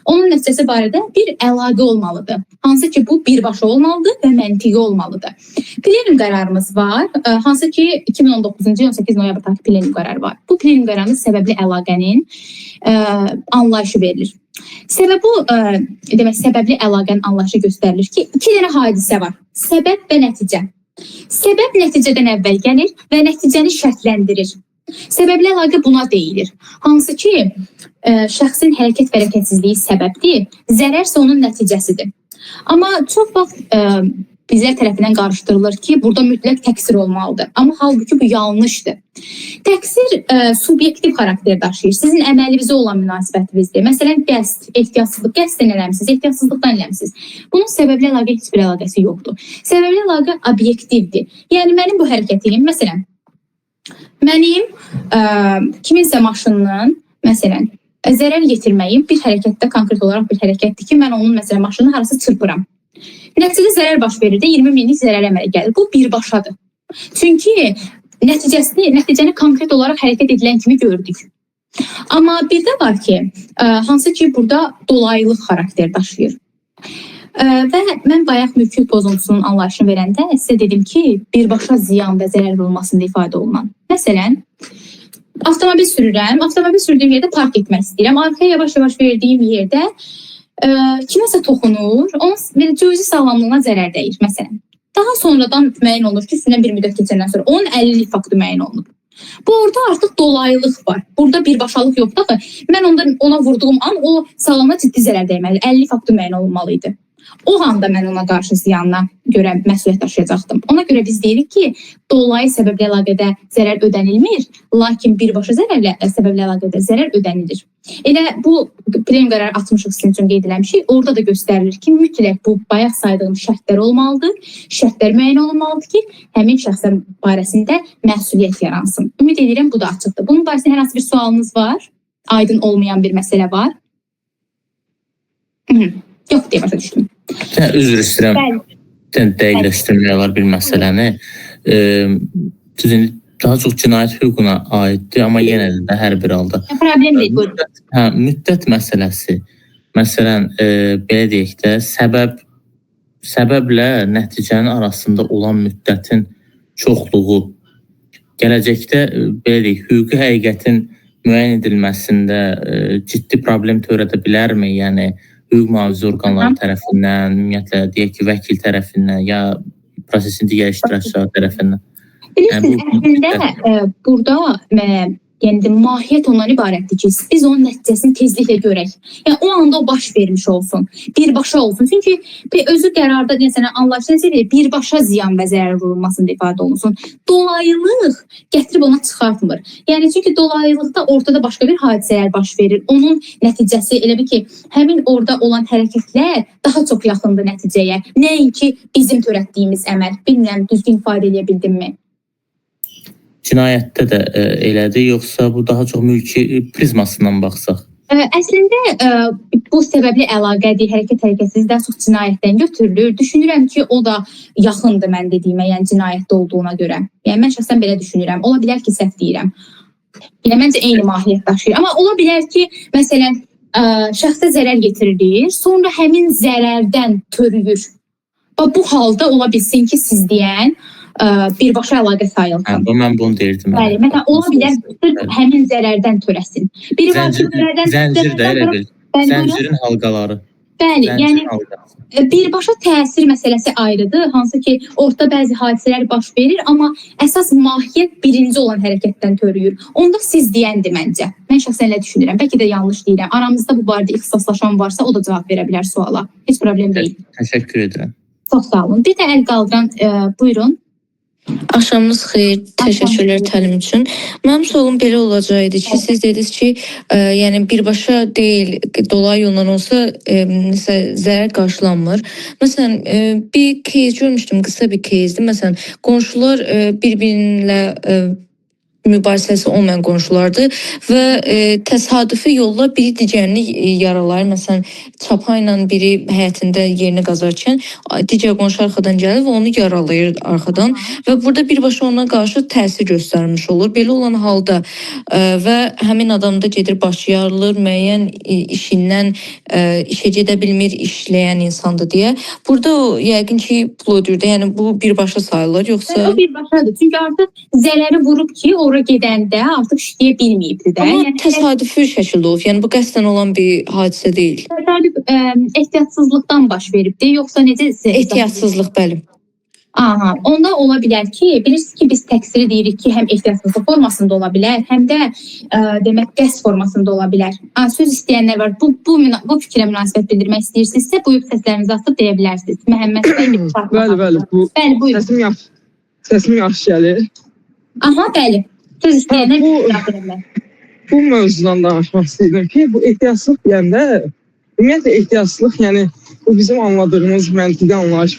Speaker 2: onun nəticəsi barədə bir əlaqə olmalıdır. Hansı ki bu birbaşa olmalıdır və məntiqi olmalıdır. Plenim qərarımız var, hansı ki 2019-cu 18 noyabr tarixli plenim qərarı var. Bu plenim qərarında səbəbli əlaqənin anlayışı verilir. Səbəbli əlaqənin anlayışı göstərilir ki, iki dənə hadisə var. Səbəb və nəticə. Səbəb nəticədən əvvəl gəlir və nəticəni şərtləndirir. Səbəbli əlaqə buna deyilir. Hansı ki, şəxsin hərəkət və hərəkətsizliyi səbəbdir, zərər isə onun nəticəsidir. Amma çox vaxt bizlər tərəfindən qarışdırılır ki, burada mütləq təqsir olmalıdır. Amma halbuki bu yanlışdır. Təqsir subyektiv xarakter daşıyır. Sizin əməlinizə olan münasibətinizdir. Məsələn, qəsd, ehtiyatsızlıq, qəsdən eləmisiniz, ehtiyatsızlıqdan eləmisiniz. Bunun səbəbli əlaqə heç bir əlaqəsi yoxdur. Səbəbli əlaqə obyektivdir. Yəni, mənim bu hərəkətim, məsələn, mənim kiminsə maşınının, məsələn, zərər yetirməyim bir hərəkətdə, konkret olaraq bir hərəkətdir ki, mən onun, məsələn, maşını harası çırpıram. Nəticədə zərər baş verir də 20 minlik zərər əmələ gəlir. Bu birbaşadır. Çünki nəticəni konkret olaraq hərəkət edilən kimi gördük. Amma bir də var ki, hansı ki burada dolaylıq xarakter daşıyır. Və mən bayaq mülki pozuntusunun anlayışını verəndə sizə dedim ki, birbaşa ziyan və zərər vurulmasında ifadə olunan. Məsələn, avtomobil sürürəm, avtomobil sürdüyüm yerdə park etmək istəyirəm. Arkaya yavaş-yavaş verdiyim yerdə kiməsə toxunur, onun cüzi sağlamlığına zərər dəyir, məsələn. Daha sonradan müəyyən olunur ki, üstündən bir müddət keçəndən sonra onun 50-lik faktı müəyyən olunur. Bu orada artıq dolaylıq var. Burada birbaşalıq yoxdur ki, mən ona vurduğum an o sağlamlığa ciddi zərər dəyməli, 50 faktı müəyyən olunmalıydı. O anda mən ona qarşı ziyanına görə məsuliyyət daşıyacaqdım. Ona görə biz deyirik ki, dolayı səbəbli əlaqədə zərər ödənilmir, lakin birbaşa səbəbli əlaqədə zərər ödənilir. Elə bu plenim qərarı 60 sizin üçün qeyd edilmişik. Orada da göstərilir ki, mütləq bu bayaq saydığım şərtlər olmalıdır. Şərtlər müəyyən olmalıdır ki, həmin şəxslər barəsində məsuliyyət yaransın. Ümid edirəm bu da açıqdır. Bunun barəsində hər hansı bir sualınız var? Aydın olmayan bir məsələ var? Yox deyə başa düşdüm.
Speaker 3: Üzr istəyirəm. Dəqiqləşdirmək var bir məsələni. Daha çox cinayət hüququna aiddir, amma yenə də hər bir halda.
Speaker 2: Problem deyil, buyurun.
Speaker 3: Müddət məsələsi. Məsələn, belə deyək də, səbəblə nəticənin arasında olan müddətin çoxluğu gələcəkdə, belə deyək, hüquqi həqiqətin müəyyən edilməsində ciddi problem törədə bilərmi? Yəni, hüquq mühafizə orqanları tərəfindən, ümumiyyətlə, deyək ki, vəkil tərəfindən ya prosesin digər iştirakçıları tərəfindən.
Speaker 2: Bilirsiniz, əslində burada mahiyyət ondan ibarətdir ki, biz onun nəticəsini tezliklə görək. Yəni, o anda o baş vermiş olsun, birbaşa olsun. Çünki özü qərarda anlaşılır, birbaşa ziyan və zərər vurulmasında ifadə olunsun. Dolaylıq gətirib ona çıxartmır. Yəni, çünki dolaylılıqda ortada başqa bir hadisələr baş verir. Onun nəticəsi elə bir ki, həmin orada olan hərəkətlər daha çox yaxındır nəticəyə. Nəinki bizim törətdiyimiz əməl. Bilmirəm, düzgün ifadə edə bildimmi?
Speaker 3: Cinayətdə də elədir, yoxsa bu daha çox mülki prizmasından baxsaq?
Speaker 2: Əslində bu səbəbli əlaqədir, hərəkətsizlikdən çox cinayətdən götürülür. Düşünürəm ki, o da yaxındır mən dediyimə, yəni cinayətdə olduğuna görə. Yəni mən şəxsən belə düşünürəm. Ola bilər ki, səhv deyirəm. Yəni məncə eyni mahiyyət daşıyır. Amma ola bilər ki, məsələn, şəxsə zərər yetirilir, sonra həmin zərərdən törüyür. Bu halda ola bilsin ki, siz deyən birbaşa əlaqə sayılsın.
Speaker 3: Mən bunu deyirdim.
Speaker 2: Bəli, məsələn, ola bilər həmin zərərdən törəsin.
Speaker 3: Zəncir də elə bil. Zəncirin halqaları.
Speaker 2: Bəli, yəni birbaşa təsir məsələsi ayrıdır. Hansı ki, ortada bəzi hadisələr baş verir, amma əsas mahiyyət birinci olan hərəkətdən törüyür. Onda siz deyəndir məncə. Mən şəxsən elə düşünürəm. Bəlkə də yanlış deyirəm. Aramızda bu barədə ixtisaslaşan varsa, o da cavab verə bilər suala. Heç problem deyil.
Speaker 3: Təşəkkür edirəm.
Speaker 2: Çox sağ olun. Bir də əl qaldıran, buyurun.
Speaker 7: Axşamınız xeyir, təşəkkürlər təlim üçün. Mənim sualım belə olacaqdı ki, siz dediniz ki, yəni birbaşa deyil, dolayı yolla olsa zərər qarşılanmır. Məsələn, bir case görmüşdüm, qısa bir case'dir. Məsələn, qonşular bir-birinlə mübahisəsi olmayan qonşulardır və təsadüfi yolla biri digərini yaralayır. Məsələn, çapa ilə biri həyətində yerini qazarkən digər qonşu arxadan gəlir və onu yaralayır arxadan və burada birbaşa ona qarşı təsir göstərmiş olur. Belə olan halda və həmin adam da gedir başı yarılır, müəyyən işindən işə gedə bilmir, işləyən insandır deyə. Burada o yəqin ki, pul ödür də, yəni bu birbaşa sayılır, yoxsa?
Speaker 2: O birbaşadır. Çünki artıq zərəri vurub ki, ora gedəndə artıq işləyə bilməyibdir də.
Speaker 7: Amma təsadüfi şəkildə olub, yəni bu qəsdən olan bir hadisə deyil.
Speaker 2: Təsadüf ehtiyatsızlıqdan baş veribdir, yoxsa necə?
Speaker 7: Ehtiyatsızlıq, bəli.
Speaker 2: Aha, onda ola bilər ki, bilirsiniz ki, biz təqsiri deyirik ki, həm ehtiyatsızlıq formasında ola bilər, həm də demək qəsd formasında ola bilər. Söz istəyənlər var. Bu fikrə münasibət bildirmək istəyirsinizsə, buyurub səslərinizi atıb deyə bilərsiniz. Məhəmməd bəy.
Speaker 9: Bəli.
Speaker 2: Bəli, buyurun.
Speaker 9: Səsim yaxşı gəlir.
Speaker 2: Aha, bəli. Söz istəyənlər
Speaker 9: bu mövzudan danışmaq istəyirəm ki, bu ehtiyatsızlıq deyəndə, ümumiyyətlə ehtiyatsızlıq, yəni bu bizim anladığımız məntiqi anlayış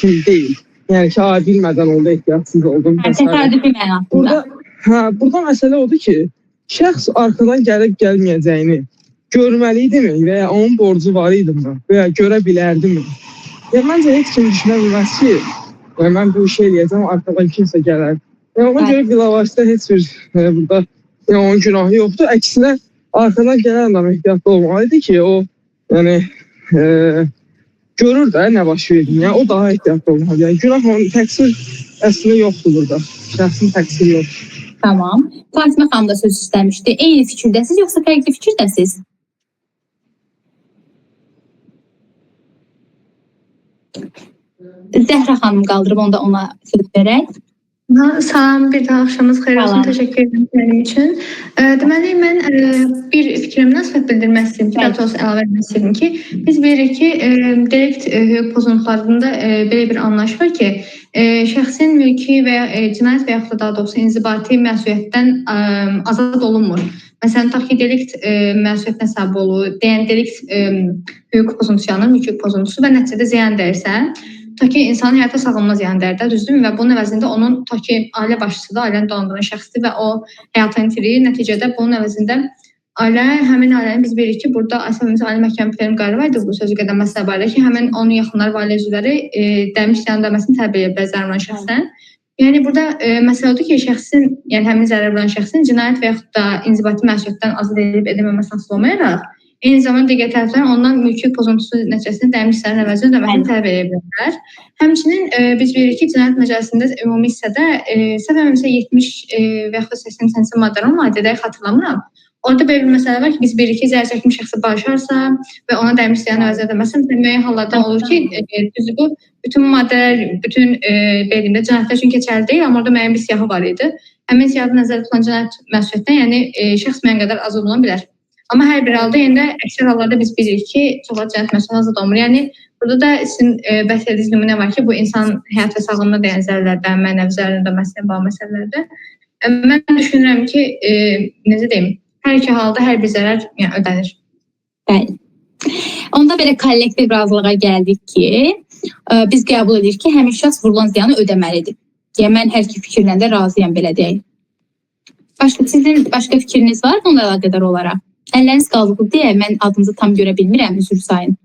Speaker 9: kimi deyil. Yəni ki, bilmədən oldu, ehtiyatsız oldum.
Speaker 2: Təsadüfi mənasında.
Speaker 9: Burada məsələ odur ki, şəxs arxadan gəlib gəlməyəcəyini görməliydimi və ya onun borcu var idimi və ya görə bilərdimi? Məncə heç kim düşünə bilməz ki, mən bu işi eləyəcəm, arxadan kimsə gələr. Ona görə bilavasitə heç bir burada onun günahı yoxdur. Əksinə arxadan gələn adam ehtiyatlı olmalıdır ki, o görür də nə baş verir. Yəni o daha ehtiyatlı olmalıdır. Yəni günah onun təqsir əslində yoxdur burada. Şəxsin təqsiri yoxdur.
Speaker 2: Tamam. Fatimə xanım da söz istəmişdi. Eyni fikirdəsiz yoxsa fərqli fikirdəsiz? Zəhra xanım qaldırıb ona söz verək.
Speaker 10: Salam, bir daha axşamınız xeyir olsun. Təşəkkür edirəm mənim üçün. Deməli, mən bir fikrə münasibət bildirmək istəyirəm ki, daha doğrusu əlavə etmək istəyirəm ki, biz bilirik ki, delikt hüquq pozuntularında belə bir anlayış var ki, şəxsin mülki və ya cinayət və yaxud da daha doğrusu inzibati məsuliyyətdən azad olunmur. Məsələn, tutaq ki, delikt məsuliyyətinə səbəb olur, deyən delikt hüquq pozuntusu yanır, mülki pozuntusu və nəticədə ziyan dəyirsə, tutaq ki, insanın həyata sağlamına ziyan dəyir, düzdürmü? Və bunun əvəzində onun tutaq ki, ailə başçısıdır, ailəni dolandıran şəxsdir və o həyatını itirir. Nəticədə bunun əvəzində həmin ailənin biz bilirik ki, burada Əsəbimiz Ali Məhkəmə Plenum qərarı var idi bu sözü qədər məsələ barədə ki, həmin onun yaxınları və ailə üzvləri dəymiş ziyan dəyməsini təbliğ edə bilər zərər vuran şəxsdən. Yəni burada məsələ odur ki, şəxsin, yəni həmin zərər vuran şəxsin cinayət və yaxud da inzibati məsuliyyətdən azad edilib edilməməsi asılı olmayaraq, eyni zamanda digər tərəfdən ondan mülki pozuntusu nəticəsində dəymiş zərərin əvəzini ödəməsini tələb edə bilərlər. Həmçinin biz bilirik ki, Cinayət Məcəlləsində ümumi hissədə səhv etmirəmsə 70 və yaxud da 80 maddələr var, dəqiq xatırlamıram. Orada belə bir məsələ var ki, biz bilirik ki, zərər çəkmiş şəxsə bağışlarsa və ona dəymiş ziyanın əvəzini ödəməsi müəyyən hallardan olur ki, bu bütün maddələr, bütün belə cinayətlər üçün keçərli deyil, amma orada müəyyən bir siyahı var idi. Həmin siyahıda nəzərdə tutulan cinayət məsuliyyətindən, yəni şəxs müəyyən qədər azad oluna bilər. Amma hər bir halda yenə də əksər hallarda biz bilirik ki, çoxlu cinayət məsuliyyətindən azad olunmur. Yəni burada da sizin bəhs etdiyiniz nümunə var ki, bu insan həyat və sağlamlığına dəyən zərərlərdən, mənəvi zərərlərdən məsələn bağlı məsələlərdə. Mən düşünürəm ki, necə deyim, hər iki halda hər bir zərər ödənir.
Speaker 2: Bəli. Onda belə kollektiv razılığa gəldik ki, biz qəbul edirik ki, həmin şəxs vurulan ziyanı ödəməlidir. Yəni mən hər iki fikirlə də razıyam belə deyək. Sizin başqa fikriniz var bununla əlaqədar olaraq? Əlləriniz qaldıqlı deyə mən adınızı tam görə bilmirəm, üzr sayın.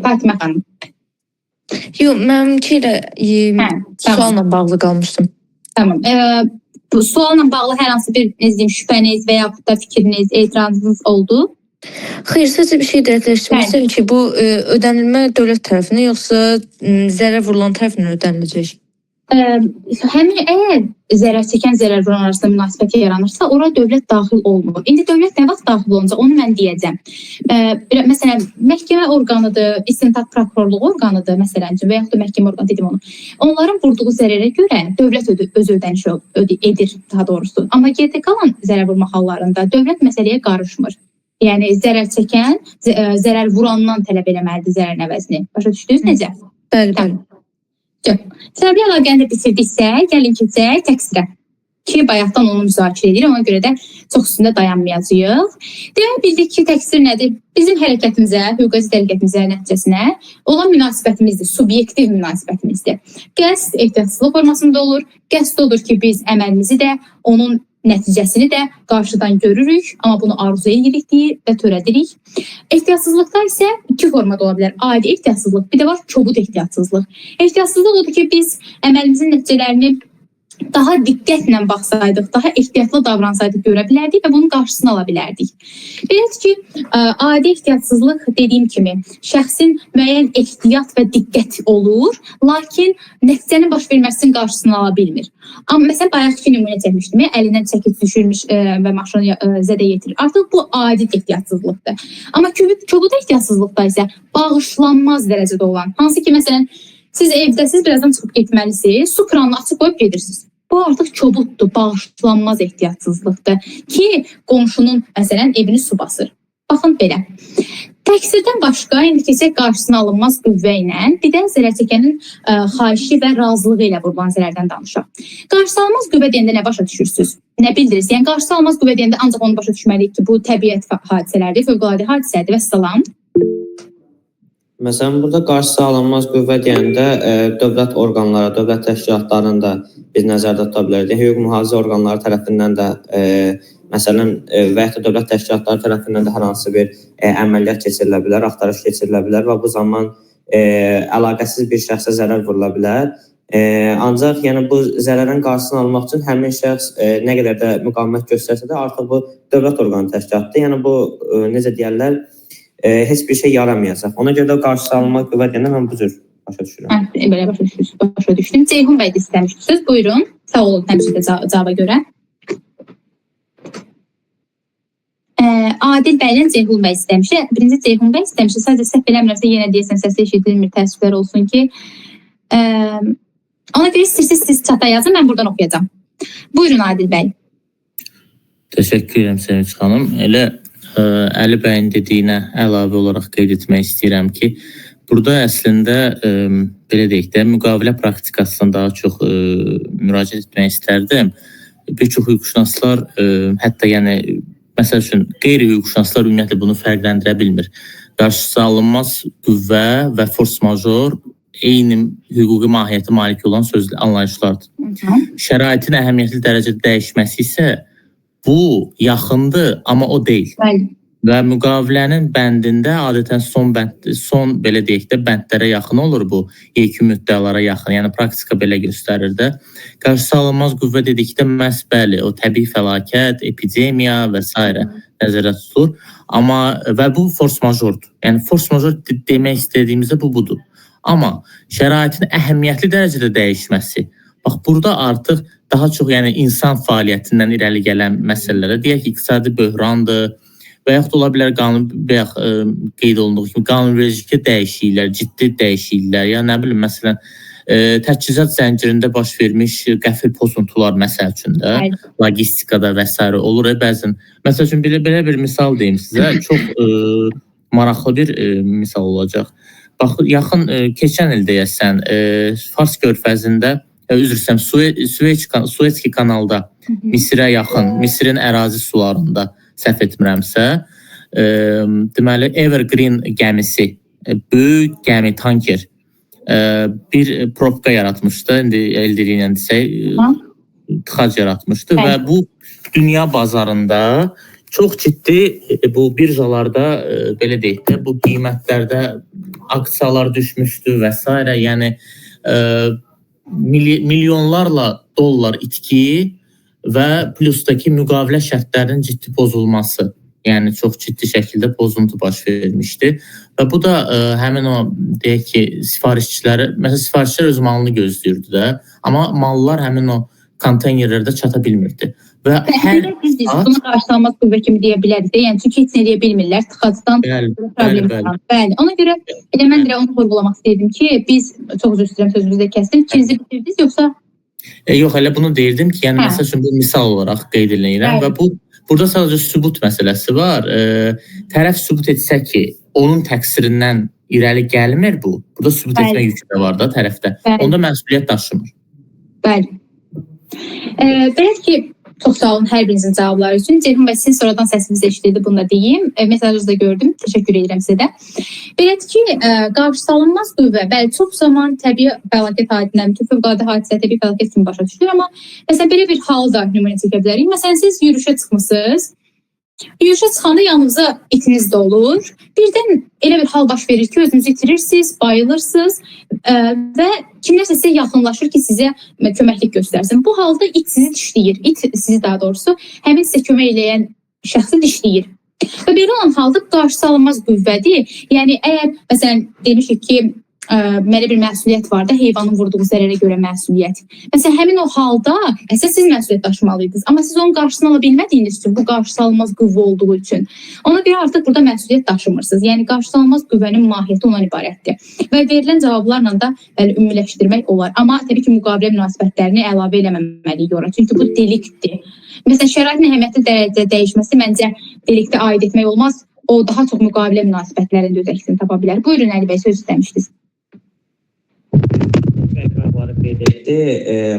Speaker 2: Fatimə xanım.
Speaker 7: Yox, mənimki ilə sualla bağlı qalmışdım.
Speaker 2: Tamam. Bu sualla bağlı hər hansı bir şübhəniz və yaxud da fikriniz, etirazınız oldu?
Speaker 7: Xeyr, sadəcə bir şey dəqiqləşdirmək istəyirəm ki, bu ödənilmə dövlət tərəfindən yoxsa zərər vurulan tərəfindən ödəniləcək?
Speaker 2: Həmin əgər zərər çəkən, zərər vuran arasında münasibət yaranırsa, ora dövlət daxil olmur. İndi dövlət nə vaxt daxil olunca onu mən deyəcəm. Məsələn, məhkəmə orqanıdır, istintaq prokurorluğu orqanıdır, məsələn, və yaxud da məhkəmə orqanı dedim onu. Onların vurduğu zərərə görə dövlət öz ödənişi edir, daha doğrusu. Amma geridə qalan zərər vurma hallarında dövlət məsələyə qarışmır. Yəni, zərər çəkən, zərər vurandan tələb eləməlidir zərərin əvəzini. Başa düşdünüz necə?
Speaker 7: Bəli.
Speaker 2: Səbəbi əlaqəni də bitirdiksə, gəlin keçək təqsirə. Ki, bayaqdan onu müzakirə edir, ona görə də çox üstündə dayanmayacağıq. Demək bildik ki, təqsir nədir? Bizim hərəkətimizə, hüquqi hərəkətimizə, nəticəsinə olan münasibətimizdir, subyektiv münasibətimizdir. Qəsd ehtiyatsızlıq formasında olur. Qəsd odur ki, biz əməlimizi də, onun nəticəsini də qarşıdan görürük, amma bunu arzu edirik və törədirik. Ehtiyatsızlıqda isə iki formada ola bilər. Adi ehtiyatsızlıq, bir də var kobud ehtiyatsızlıq. Ehtiyatsızlıq odur ki, biz əməlimizin nəticələrini daha diqqətlə baxsaydıq, daha ehtiyatlı davransaydıq görə bilərdik və bunun qarşısını ala bilərdik. Belədir ki, adi ehtiyatsızlıq dediyim kimi şəxsin müəyyən ehtiyat və diqqət olur, lakin nəticənin baş verməsinin qarşısını ala bilmir. Amma məsələn, bayaqki nümunə çəkmişdim, əlindən çəkib düşürmüş və maşını zədə yetirir. Artıq bu adi ehtiyatsızlıqdır. Amma kobud ehtiyatsızlıqda isə bağışlanmaz dərəcədə olan, hansı ki, məsələn, siz evdəsiz, birazdan çıxıb getməlisiniz, su kranını açıb qoyub gedirsiniz. Bu artıq kobuddur, bağışlanmaz ehtiyatsızlıqdır ki, qonşunun, məsələn, evini su basır. Baxın belə. Təqsirdən başqa, indi keçək qarşısına alınmaz qüvvə ilə, bir də zərərçəkənin xahişi və razılığı ilə vurulan zərərdən danışaq. Qarşısı alınmaz qüvvə deyəndə nə başa düşürsünüz? Nə bildirirsiniz? Yəni, qarşısı alınmaz qüvvə deyəndə ancaq onu başa düşməliyik ki, bu təbiət hadisələrdir, fövqəladə hadisədir və salam.
Speaker 5: Məsələn, burada qarşısı alınmaz qüvvə deyəndə dövlət orqanları, dövlət təşkilatlarını da biz nəzərdə tuta bilərik. Hüquq mühafizə orqanları tərəfindən də, məsələn, və ya da dövlət təşkilatları tərəfindən də hər hansı bir əməliyyat keçirilə bilər, axtarış keçirilə bilər və bu zaman əlaqəsiz bir şəxsə zərər vurula bilər. Ancaq yəni, bu zərərin qarşısını almaq üçün həmin şəxs nə qədər də müqavimət göstərsə də artıq bu dövlət orqanı təşkilatıdır. Yəni, bu, necə deyərlər, heç bir şey yaramayacaq. Ona görə də qarşısı alınmaq qüvvə deyəndə mən bu cür başa düşürəm.
Speaker 2: Belə başa düşdüm. Ceyhun bəy də istəmişdiniz. Buyurun. Sağ olun həmişə də cavaba görə. Adil bəylə Ceyhun bəy istəmişdi. Birinci Ceyhun bəy istəmişdi. Sadəcə səhv eləmirəmsə yenə deyəsən səsi eşidilmir. Təəssüflər olsun ki. Ona görə istəyirsiniz siz çata yazın. Mən buradan oxuyacağım. Buyurun Adil bəy.
Speaker 3: Təşəkkür edirəm Sevinç xanım. Elə Əli bəyin dediyinə əlavə olaraq qeyd etmək istəyirəm ki, burada əslində belə deyək də müqavilə praktikasından daha çox müraciət etmək istərdim. Bir çox hüquqşünaslar hətta yəni məsəl üçün qeyri-hüquqşünaslar ümumiyyətlə bunu fərqləndirə bilmir. Qarşısı alınmaz qüvvə və force major eyni hüquqi mahiyyətə malik olan sözlü anlayışlardır. Şəraitin əhəmiyyətli dərəcədə dəyişməsi isə bu yaxındır, amma o deyil. Və müqavilənin bəndində adətən son belə deyək də bəndlərə yaxın olur bu, yekun müddəalara yaxın. Yəni praktika belə göstərir də. Qarşısı alınmaz qüvvə dedikdə məhz bəli, o təbii fəlakət, epidemiya və s. nəzərdə tutulur. Və bu force majordur. Yəni force major demək istədiyimizdə bu budur. Amma şəraitin əhəmiyyətli dərəcədə dəyişməsi, bax, burada artıq daha çox yəni, insan fəaliyyətindən irəli gələn məsələlərə, deyək ki, iqtisadi böhrandır və yaxud ola bilər qeyd olunduğu kimi qanunvericilikdə dəyişikliklər, ciddi dəyişikliklər, ya nə bilim, məsələn, təchizat zəncirində baş vermiş qəfil pozuntular məsəl üçün də, logistikada və s. olur. Bəzən, məsəl üçün, belə bir misal deyim sizə, çox maraqlı bir misal olacaq. Bax, yaxın, keçən il deyəsən, Fars körfəzində, üzr istəyirəm, Suetski kanalda Misirə yaxın, Misirin ərazi sularında səhv etmirəmsə, deməli, Evergreen gəmisi, böyük gəmi, tanker bir probka yaratmışdı, indi elde ilə desək, tıxac yaratmışdı
Speaker 2: Bəli.
Speaker 3: və bu dünya bazarında çox ciddi bu birjalarda belə deyək də bu qiymətlərdə aksiyalar düşmüşdü və s. Yəni milyonlarla dollar itki və plusdakı müqavilə şərtlərinin ciddi pozulması, yəni çox ciddi şəkildə pozuntu baş vermişdi və bu da həmin o deyək ki, məsələn sifarişçilər öz malını gözləyirdi də, amma mallar həmin o konteynerlərdə çata bilmirdi. Və hər
Speaker 2: biz bunu qarşılanmaz qüvvə kimi deyə bilərik də, yəni çünki heç nə deyə bilmirlər, tıxacdan problem var. Bəli, ona görə elə mən də onu vurğulamaq istəyirdim ki, biz çox üzr istəyirəm sözünüzü kəsdim, fikrinizi bitirdiniz yoxsa?
Speaker 3: Yox, elə bunu deyirdim ki, yəni məsəl üçün bu misal olaraq qeyd edirəm və burada sadəcə sübut məsələsi var. Tərəf sübut etsə ki, onun təqsirindən irəli gəlmir bu. Burada sübut etmə yükü də var da tərəfdə. Onda məsuliyyət daşımır.
Speaker 2: Bəli. Belə ki, çox sağ olun hər birinizin cavabları üçün. Ceyhun bəy, sizin sonradan səsinizi eşitildi, bunu da deyim. Mesajınızı da gördüm. Təşəkkür edirəm sizə də. Belədir ki, qarşısalınmaz qüvvə, bəli, çox zaman təbii fəlakət hadisələri, fövqəladə hadisə təbii fəlakət kimi başa düşülür, amma məsələn belə bir halda nümunə çəkə bilərik. Məsələn, siz yürüşə çıxmısınız. Yürüşə çıxanda yanınızda itiniz də olur. Birdən elə bir hal baş verir ki, özünüzü itirirsiniz, bayılırsınız və kimlərsə sizə yaxınlaşır ki, sizə köməklik göstərsin. Bu halda it sizi dişləyir. İt sizi daha doğrusu həmin sizə kömək eləyən şəxsi dişləyir. Və belə olan halda qarşısalınmaz qüvvədir. Yəni əgər məsələn demişik ki, mənə bir məsuliyyət var da, heyvanın vurduğu zərərə görə məsuliyyət. Məsələn, həmin o halda əsas siz məsuliyyət daşımalıydınız. Amma siz onun qarşısını ala bilmədiyiniz üçün, bu qarşısalınmaz qüvvə olduğu üçün, ona görə artıq burada məsuliyyət daşımırsınız. Yəni qarşısalınmaz qüvvənin mahiyyəti ondan ibarətdir. Və verilən cavablarla da ümumiləşdirmək olar. Amma təbii ki, müqavilə münasibətlərini əlavə eləməməliyik ora. Çünki bu deliktdir. Məsələn, şəraitin əhəmiyyətli dərəcədə dəyişməsi məncə deliktə aid etmək olmaz. O daha çox müqavilə münasibətlərində öz əksini tapa bilər. Buyurun Əli bəy, söz istəmişdiniz.
Speaker 5: Qeyd etdi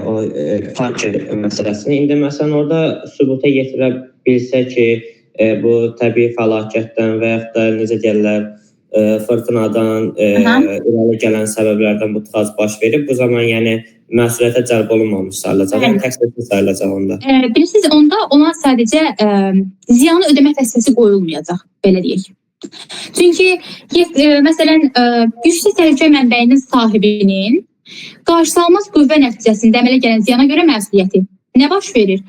Speaker 5: o fakir məsələsini. İndi məsələn orada sübuta yetirə bilsə ki, bu təbii fəlakətdən və yaxud da necə deyirlər, fırtınadan irəli gələn səbəblərdən bu tıxac baş verib, bu zaman yəni məsuliyyətə cəlb olunmamış sayılacaq, yəni təqsirli sayılacaq onda.
Speaker 2: Bilirsiniz, onda ona sadəcə ziyanı ödəmək vəzifəsi qoyulmayacaq, belə deyək. Çünki məsələn, yüksək təhlükə mənbəyinin sahibinin qarşısalınmaz qüvvə nəticəsində əmələ gələn ziyana görə məsuliyyəti nə baş verir?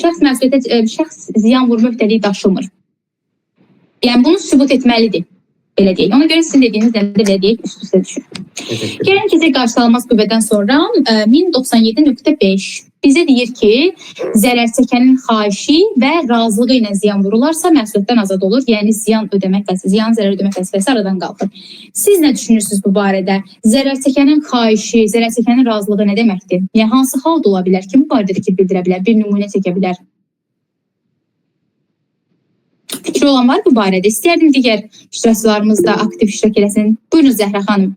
Speaker 2: Şəxs ziyan vurma öhdəliyi daşımır. Yəni bunu sübut etməlidir. Belə deyək. Ona görə sizin dediyiniz də belə deyək, üst-üstə düşür. Gəlin keçək qarşısalınmaz qüvvədən sonra 1097.5 bizə deyir ki, zərər çəkənin xahişi və razılığı ilə ziyan vurularsa məsuliyyətdən azad olur. Yəni ziyan zərər ödəmək vəzifəsi aradan qalxır. Siz nə düşünürsünüz bu barədə? Zərər çəkənin xahişi, zərər çəkənin razılığı nə deməkdir? Yəni hansı halda ola bilər ki, bu barədə fikir bildirə bilər, bir nümunə çəkə bilər? Fikri olan var bu barədə? İstəyərdim digər iştirakçılarımız da aktiv iştirak eləsin. Buyurun Zəhra xanım.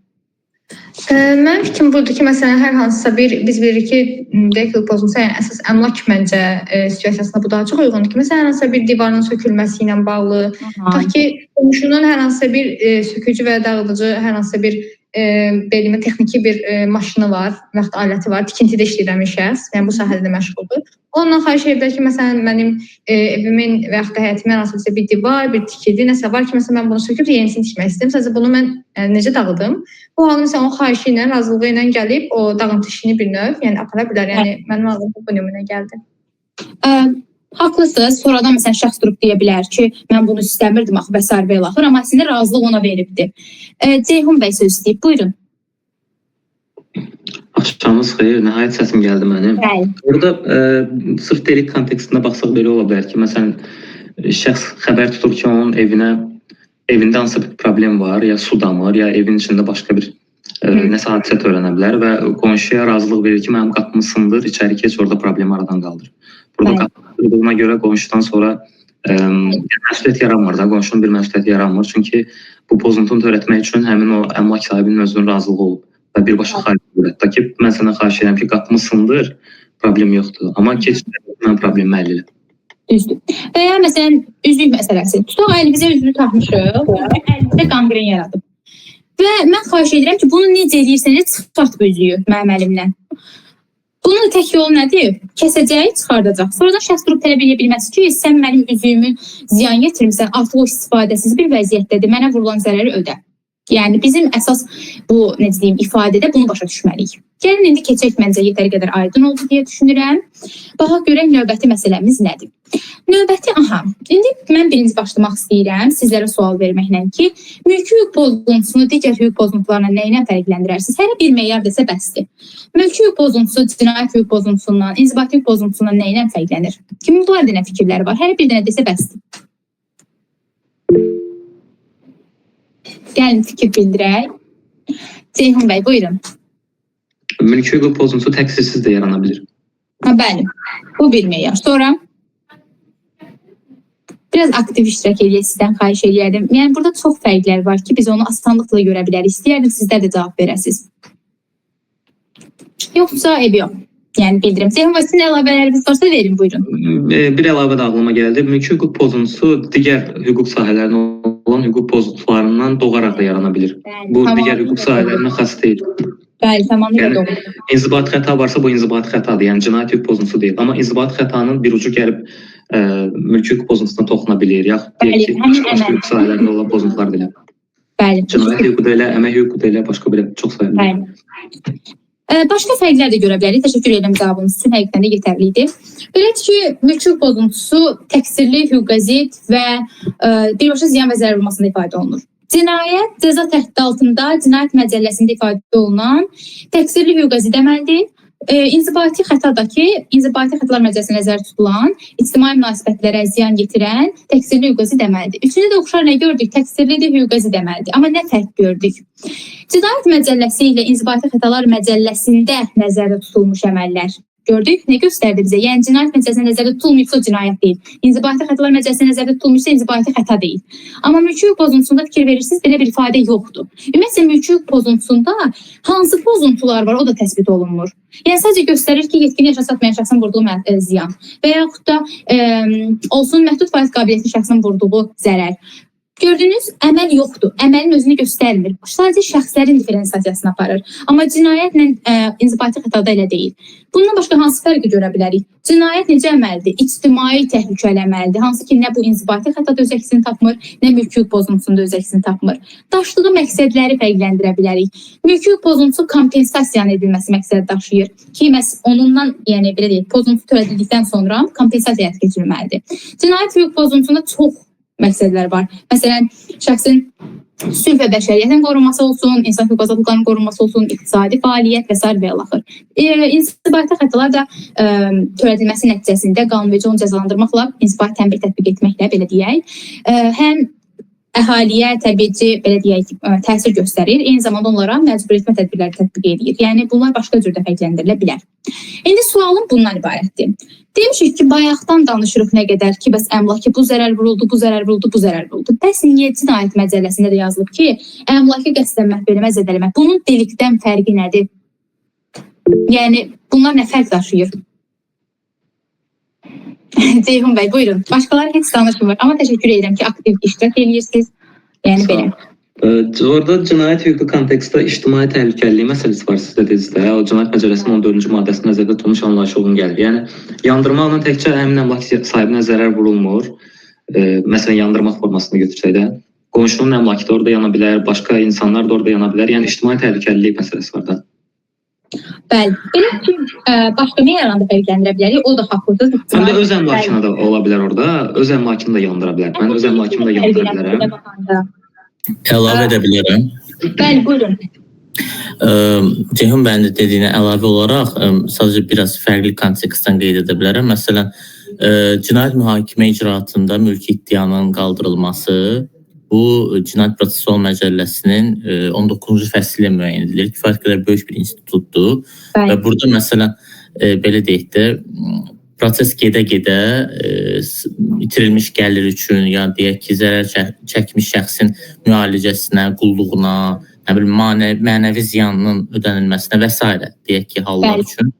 Speaker 10: Mənim fikrim budur ki, məsələn, hər hansısa biz bilirik ki, deyək pozuntusu, yəni əsas əmlak məncə situasiyasında bu daha çox uyğundur ki, məsələn, hər hansısa bir divarın sökülməsi ilə bağlı, tutaq ki, qonşunun hər hansısa bir sökücü və dağıdıcı, hər hansısa bir belirmə texniki bir maşını var, və yaxud aləti var, tikintidə işləyirəm şəxs, yəni bu sahədə məşğuldur. Ondan xahiş edirlər ki, məsələn, mənim evimin və yaxud da həyətimin arasında bir divar, bir tikidi, nəsə var ki, məsələn, mən bunu söküb yenisini tikmək istəyirəm. Sadəcə bunu mən necə dağıdım? Bu halda məsələn, o xahişi ilə, razılığı ilə gəlib o dağıntı işini bir növ, yəni apara bilər. Yəni mənim ağlıma bu nümunə gəldi.
Speaker 2: Haqlısınız. Sonradan məsələn şəxs durub deyə bilər ki, mən bunu istəmirdim axı və sair və ilaxır, amma əslində razılıq ona veribdi. Ceyhun bəy söz istəyib. Buyurun.
Speaker 11: Axşamınız xeyir, nəhayət səsim gəldi mənim. Burada sırf delikt kontekstində baxsaq belə ola bilər ki, məsələn, şəxs xəbər tutur ki, onun evində hansısa bir problem var, ya su damır, ya evin içində başqa bir nəsə hadisə törənə bilər və qonşuya razılıq verir ki, mənim qapımı sındır, içəri keç, orada problemi aradan qaldır. Burada qapı sındırdığına görə qonşudan sonra məsuliyyət yaranmır da, qonşunun bir məsuliyyəti yaranmır. Çünki bu pozuntunu törətmək üçün həmin o əmlak sahibinin özünün razılığı olub və birbaşa xarici dövlətdə ki, mən sənə xahiş edirəm ki, qapımı sındır, problem yoxdur. Amma keçirəm, mən problemi həll edirəm.
Speaker 2: Düzdür. Və ya məsələn, üzlük məsələsi. Tutaq əlimizə üzlüyü taxmışıq, əlimizdə qangren yaradıb. Və mən xahiş edirəm ki, bunu necə edirsən, çıxart bu üzlüyü mənim əlimdən. Bunun tək yolu nədir? Kəsəcəyi çıxardacaq. Sonradan şəxs durub tələb edə bilməz ki, sən mənim üzüyümün ziyan yetirmirsən, artıq o istifadəsiz bir vəziyyətdədir, mənə vurulan zərəri ödə. Yəni bizim əsas bu necə deyim ifadədə bunu başa düşməliyik. Gəlin indi keçək, məncə yetəri qədər aydın oldu deyə düşünürəm. Baxaq görək növbəti məsələmiz nədir? Növbəti, indi mən birinci başlamaq istəyirəm sizlərə sual verməklə ki, mülki hüquq pozuntusunu digər hüquq pozuntularına nə ilə fərqləndirərsiniz? Hər bir meyar desə bəsdir. Mülki hüquq pozuntusu cinayət hüquq pozuntusundan, inzibati hüquq pozuntusundan nə ilə fərqlənir? Kimin bu barədə nə fikirləri var? Hər bir dənə desə bəsdir. Gəlin fikir bildirək. Ceyhun bəy, buyurun.
Speaker 11: Mülki hüquq pozuntusu təqsirsiz də yarana bilir.
Speaker 2: Bəli, bu bir meyar. Sonra biraz aktiv iştirak edək, sizdən xahiş edərdim. Yəni burada çox fərqlər var ki, biz onu asanlıqla görə bilərik. İstəyərdim sizlər də cavab verəsiniz. Yoxsa ev yox. Yəni bildirim. Ceyhun bəy, sizin əlavələriniz varsa verin, buyurun.
Speaker 11: Bir əlavə də ağlıma gəldi. Mülki hüquq pozuntusu digər hüquq sahələrində olan hüquq pozuntularından doğaraq da yarana bilir. Bu digər hüquq sahələrinə xas deyil.
Speaker 2: Bəli, tamamilə doğru.
Speaker 11: İnzibati xəta varsa bu inzibati xətadır. Yəni cinayət hüquq pozuntusu deyil. Amma inzibati xətanın bir ucu gəlib mülki hüquq pozuntusuna toxuna bilir. Yaxud deyək ki, başqa hüquq sahələrində olan pozuntular da elə.
Speaker 2: Bəli.
Speaker 11: Cinayət hüququ da elə, əmək hüququ da elə, başqa belə çox sayılır.
Speaker 2: Bəli. Başqa fərqlər də görə bilərik. Təşəkkür edirəm cavabınız üçün. Həqiqətən də yetərli idi. Belədir ki, mülki hüquq pozuntusu təqsirli hüquqa zidd və birbaşa ziyan və zərər vurmasında ifadə olunur. Cinayət cəza təhdidi altında cinayət məcəlləsində ifadə olunan təqsirli hüquqa zidd əməldir. İnzibati xətadakı, inzibati xətalar məcəlləsində nəzərdə tutulan, ictimai münasibətlərə ziyan yetirən təqsirli hüquqa zidd əməldir. Üçüncü də oxşar nə gördük? Təqsirli də hüquqa zidd əməldir. Amma nə fərq gördük? Cinayət məcəlləsi ilə inzibati xətalar məcəlləsində nəzərdə tutulmuş əməllər gördük. Nə göstərdi bizə? Yəni cinayət məcəlləsində nəzərdə tutulmuşsa cinayət deyil. İnzibati xətalar məcəlləsində nəzərdə tutulmuşsa inzibati xəta deyil. Amma mülki hüquq pozuntusunda fikir verirsiniz, belə bir ifadə yoxdur. Ümumiyyətlə mülki hüquq pozuntusunda hansı pozuntular var, o da təsbit olunmur. Yəni sadəcə göstərir ki, yetkin yaşa çatmayan şəxsin vurduğu ziyan və yaxud da olsun məhdud faiz qabiliyyətli şəxsin vurduğu zərər. Gördüyünüz əməl yoxdur. Əməlin özünü göstərmir. Sadəcə şəxslərin diferensiyasına aparır. Amma cinayətlə inzibati xətada elə deyil. Bundan başqa hansı fərqi görə bilərik? Cinayət necə əməldir? İctimai təhlükəli əməldir. Hansı ki, nə bu inzibati xətada öz əksini tapmır, nə mülki hüquq pozuntusunda öz əksini tapmır. Daşıdığı məqsədləri fərqləndirə bilərik. Mülki hüquq pozuntusu kompensasiyanın edilməsi məqsəd daşıyır ki, onundan, yəni belə deyək, pozuntu törədildikdən sonra kompensasiya həyata keçirilməlidir. Cinayət hüquq pozuntusunda çox məqsədlər var. Məsələn, şəxsin sülh və bəşəriyyətin qorunması olsun, insan hüquq azadlıqlarının qorunması olsun, iqtisadi fəaliyyət və s. və ilaxır. İnzibati xətalar da törədilməsi nəticəsində qanunverici onu cəzalandırmaqla, inzibati tənbih tətbiq etməklə, belə deyək, həm əhaliyə, tərbiyəçi, belə deyək, təsir göstərir, eyni zamanda onlara məcbur etmə tədbirləri tətbiq edir. Yəni, bunlar başqa cürdə fərqləndirilə bilər. İndi sualım bundan ibarətdir. Demişik ki, bayaqdan danışırıq nə qədər ki, bəs əmlaki bu zərər vuruldu, bu zərər vuruldu, bu zərər vuruldu. Bəs niyə cinayət məcəlləsində də yazılıb ki, əmlaki qəsdən məhv eləmə, zədələmə. Bunun delikdən fərqi nədir? Yəni, bunlar nə fərq daşıyır? Ceyhun bəy, buyurun. Başqaları heç danışmır. Amma təşəkkür edirəm ki, aktiv iştirak edirsiniz. Yəni, belə.
Speaker 11: Orada cinayət hüququ kontekstdə ictimai təhlükəlilik məsələsi var sizdə dedinizdə. O cinayət məcəlləsinin 14-cü maddəsində nəzərdə tutulmuş anlayışa uyğun gəlir. Yəni yandırmaqla təkcə həmin əmlak sahibinə zərər vurulmur. Məsələn, yandırmaq formasını götürsək də, qonşunun əmlakı da orada yana bilər, başqa insanlar da orada yana bilər. Yəni ictimai təhlükəlilik məsələsi var da.
Speaker 2: Bəli. Belə ki, başqa nə yaranda fərqləndirə bilərik? O da haqlıdır.
Speaker 11: Həm də öz əmlakına da ola bilər orada. Öz əmlakını da yandıra bilər. Mən öz əmlakımı da yandıra bilərəm.
Speaker 3: Əlavə edə bilərəm.
Speaker 2: Bəli, buyurun.
Speaker 3: Ceyhun bəyin dediyinə əlavə olaraq sadəcə biraz fərqli kontekstdən qeyd edə bilərəm. Məsələn, cinayət mühakimə icraatında mülki iddianın qaldırılması bu Cinayət Prosessual Məcəlləsinin 19-cu fəsli ilə müəyyən edilir. Kifayət qədər böyük bir institutdur. Və burada məsələn belə deyək də proses gedə-gedə itirilmiş gəlir üçün, ya deyək ki, zərər çəkmiş şəxsin müalicəsinə, qulluğuna, mənəvi ziyanının ödənilməsinə və s. deyək ki, hallar üçün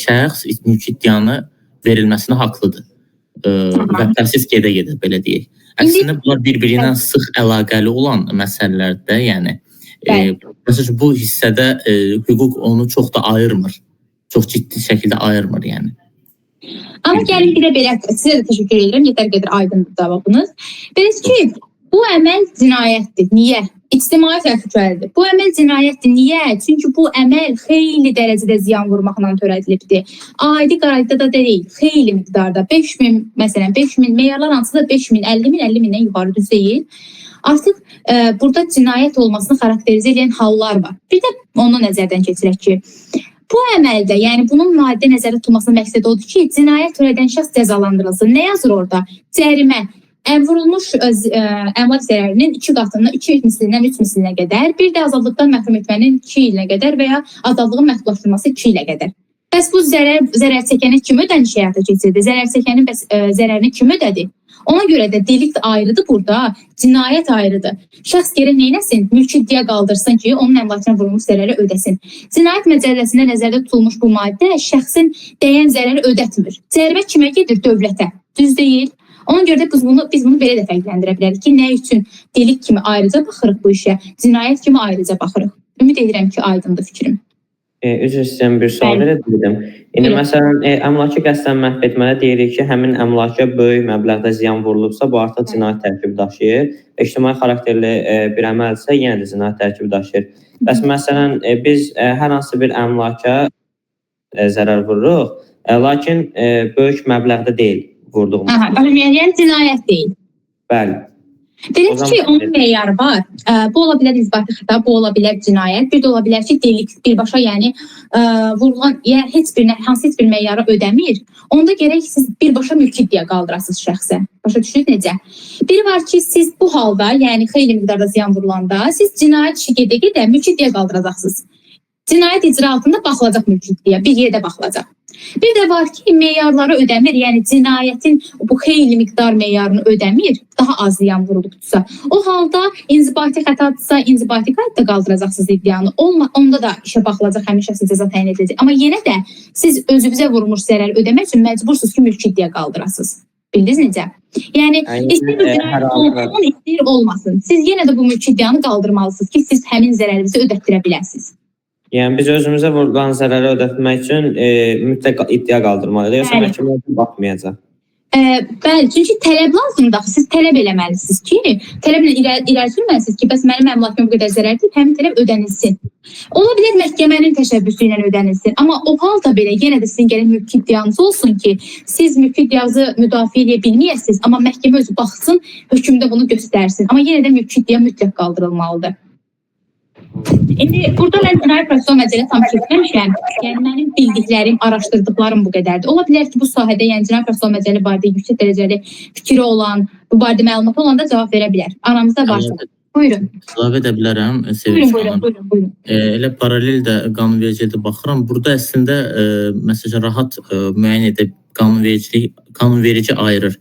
Speaker 3: şəxs mülki iddianı verilməsinə haqlıdır. Və proses gedə-gedə, belə deyək. Əslində, bunlar bir-biri ilə sıx əlaqəli olan məsələlərdə, yəni, məsələn, bu hissədə hüquq onu çox da ayırmır. çox ciddi şəkildə ayırmır yəni.
Speaker 2: Amma gəlin bir də belə, sizə də təşəkkür edirəm, yetər qədər aydındır cavabınız. Bilirsiniz ki, bu əməl cinayətdir. Niyə? İctimai təhlükəlidir. Bu əməl cinayətdir. Niyə? Çünki bu əməl xeyli dərəcədə ziyan vurmaqla törədilibdir. Adi qaydada da deyil, xeyli miqdarda. 5000, məsələn, 5000 meyarlar hansıdır? 5000, 50000, 50000-dən yuxarı düz deyil. Artıq burada cinayət olmasını xarakterizə edən hallar var. Bir də onu nəzərdən keçirək ki, bu əməldə, yəni bunun maddə nəzərdə tutulmasının məqsədi odur ki, cinayət törədən şəxs cəzalandırılsın. Nə yazır orada? Cərimə. Vurulmuş əmlak zərərinin 2 qatından 2 mislindən 3 mislinə qədər, bir də azadlıqdan məhrum etmənin 2 ilinə qədər və ya azadlığın məhdudlaşdırılması 2 ilə qədər. Bəs bu zərər çəkəni kim ödəniş həyata keçirdi? Zərər çəkənin zərərini kim ödədi? Ona görə də delikt ayrıdır burada, cinayət ayrıdır. Şəxs gərək neynəsin? Mülki iddia qaldırsın ki, onun əmlakına vurulmuş zərəri ödəsin. Cinayət məcəlləsində nəzərdə tutulmuş bu maddə şəxsin dəyən zərəri ödətmir. Cərimə kimə gedir? Dövlətə. Düz deyil. Ona görə də biz bunu belə də fərqləndirə bilərik ki, nə üçün delikt kimi ayrıca baxırıq bu işə, cinayət kimi ayrıca baxırıq. Ümid edirəm ki, aydındır fikrim.
Speaker 5: Üzr istəyirəm, bir sual verə bildim. İndi məsələn, əmlakı qəsdən məhv etmədə deyirik ki, həmin əmlaka böyük məbləğdə ziyan vurulubsa, bu artıq cinayət tərkibi daşıyır. İctimai xarakterli bir əməlsə, yenə də cinayət tərkibi daşıyır. Bəs məsələn, biz hər hansı bir əmlaka zərər vururuq, lakin böyük məbləğdə deyil vurduğumuz.
Speaker 2: Yəni cinayət deyil.
Speaker 5: Bəli.
Speaker 2: Deyirik ki, onun meyarı var. Bu ola bilər inzibati xəta, bu ola bilər cinayət, bir də ola bilər ki, delikt birbaşa, yəni vurulan, yəni hansı heç bir meyarı ödəmir. Onda gərək siz birbaşa mülki iddia qaldırasınız şəxsə. Başa düşürüz necə? Biri var ki, siz bu halda, yəni xeyli miqdarda ziyan vurulanda, siz cinayət işi gedə-gedə mülki iddia qaldıracaqsınız. Cinayət icraatında baxılacaq mülki iddia, bir yerdə baxılacaq. Bir də var ki, meyarları ödəmir, yəni cinayətin bu xeyli miqdar meyarını ödəmir, daha az ziyan vurulubdursa. O halda inzibati xətadırsa, inzibati qaydada qaldıracaqsınız iddianı. Onda da işə baxılacaq, həmin şəxsə cəza təyin ediləcək. Amma yenə də siz özünüzə vurulmuş zərər ödəmək üçün məcbursunuz ki, mülki iddia qaldırasınız. Bildiniz necə? Yəni, istəyir olmasın. Siz yenə də bu mülki iddianı qaldırmalısınız ki, siz həmin zərərinizi ödətdirə biləsiniz.
Speaker 5: Yəni biz özümüzə vurulan zərəri ödətmək üçün mütləq iddia qaldırmalıyıq, yoxsa məhkəmə baxmayacaq.
Speaker 2: Bəli, çünki tələb lazımdır. Siz tələb eləməlisiniz ki, tələblə irəli sürməlisiniz ki, bəs mənim əmlakım bu qədər zərərdir, həmin tələb ödənilsin. Ola bilər məhkəmənin təşəbbüsü ilə ödənilsin, amma o halda belə yenə də sizin gəlin mülki iddianız olsun ki, siz mülki iddianızı müdafiə edə bilməyəsiniz, amma məhkəmə özü baxsın, hökmdə bunu göstərsin. Amma yenə də mülki iddia mütləq qaldırılmalıdır. İndi burada mən cinayət prosessual məcəllə tam keçməmişəm. Yəni mənim bildiklərim, araşdırdıqlarım bu qədərdir. Ola bilər ki, bu sahədə, yəni cinayət prosessual məcəllə barədə yüksək dərəcəli fikri olan, bu barədə məlumatı olan da cavab verə bilər. Aramızda varsa. Buyurun.
Speaker 3: Cavab edə bilərəm.
Speaker 2: Buyurun.
Speaker 3: Elə paralel də qanunvericiliyə baxıram. Burada əslində məsələn rahat müəyyən edib qanunverici ayırır.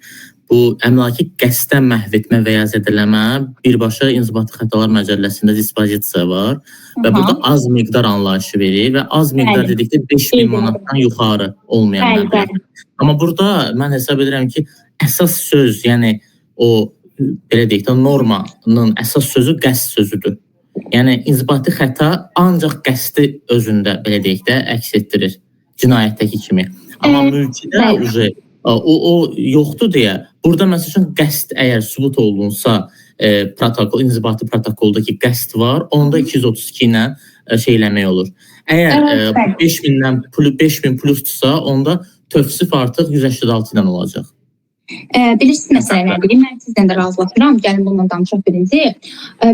Speaker 3: Bu əmlaki qəsdən məhv etmə və ya zədələmə birbaşa İnzibati Xətalar Məcəlləsində dispozisiya var və burada az miqdar anlayışı verir və az miqdar dedikdə 5000 manatdan yuxarı olmayan məbləğ. Amma burada mən hesab edirəm ki, əsas söz, yəni o belə deyək də normanın əsas sözü qəsd sözüdür. Yəni inzibati xəta ancaq qəsdi özündə belə deyək də əks etdirir cinayətdəki kimi. Amma mülkidə o yoxdur deyə, burada məsələn qəsd əgər sübut olunsa, inzibati protokoldakı qəsd var, onda 232 ilə şeyləmək olur. Əgər 5000 plusdursa, onda tövsif artıq 186 ilə olacaq.
Speaker 2: Bilirsiniz məsələ nədir? Mən sizdən də razılaşıram. Gəlin bununla danışaq birinci.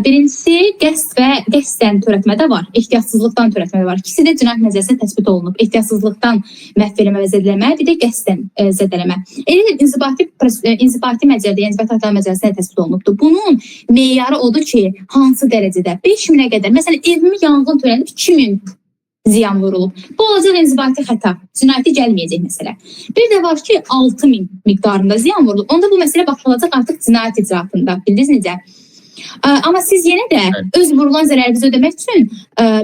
Speaker 2: Birincisi, qəsd və qəsdən törətmədə var. Ehtiyatsızlıqdan törətmədə var. İkisi də cinayət məcəlləsində təsbit olunub. Ehtiyatsızlıqdan məhv eləmə və zədələmə, bir də qəsdən zədələmə. Elə inzibati məcəllədə, inzibati xətalar məcəlləsində təsbit olunubdur. Bunun meyarı odur ki, hansı dərəcədə? 5000-ə qədər. Məsələn, evimi yanğın törədib 2000 ziyan vurulub. Bu olacaq inzibati xəta. Cinayəti gəlməyəcək məsələ. Bir də var ki, 6000 miqdarında ziyan vurulub. Onda bu məsələ baxılacaq artıq cinayət icraatında. Bildiniz necə? Amma siz yenə də öz vurulan zərərinizi ödəmək üçün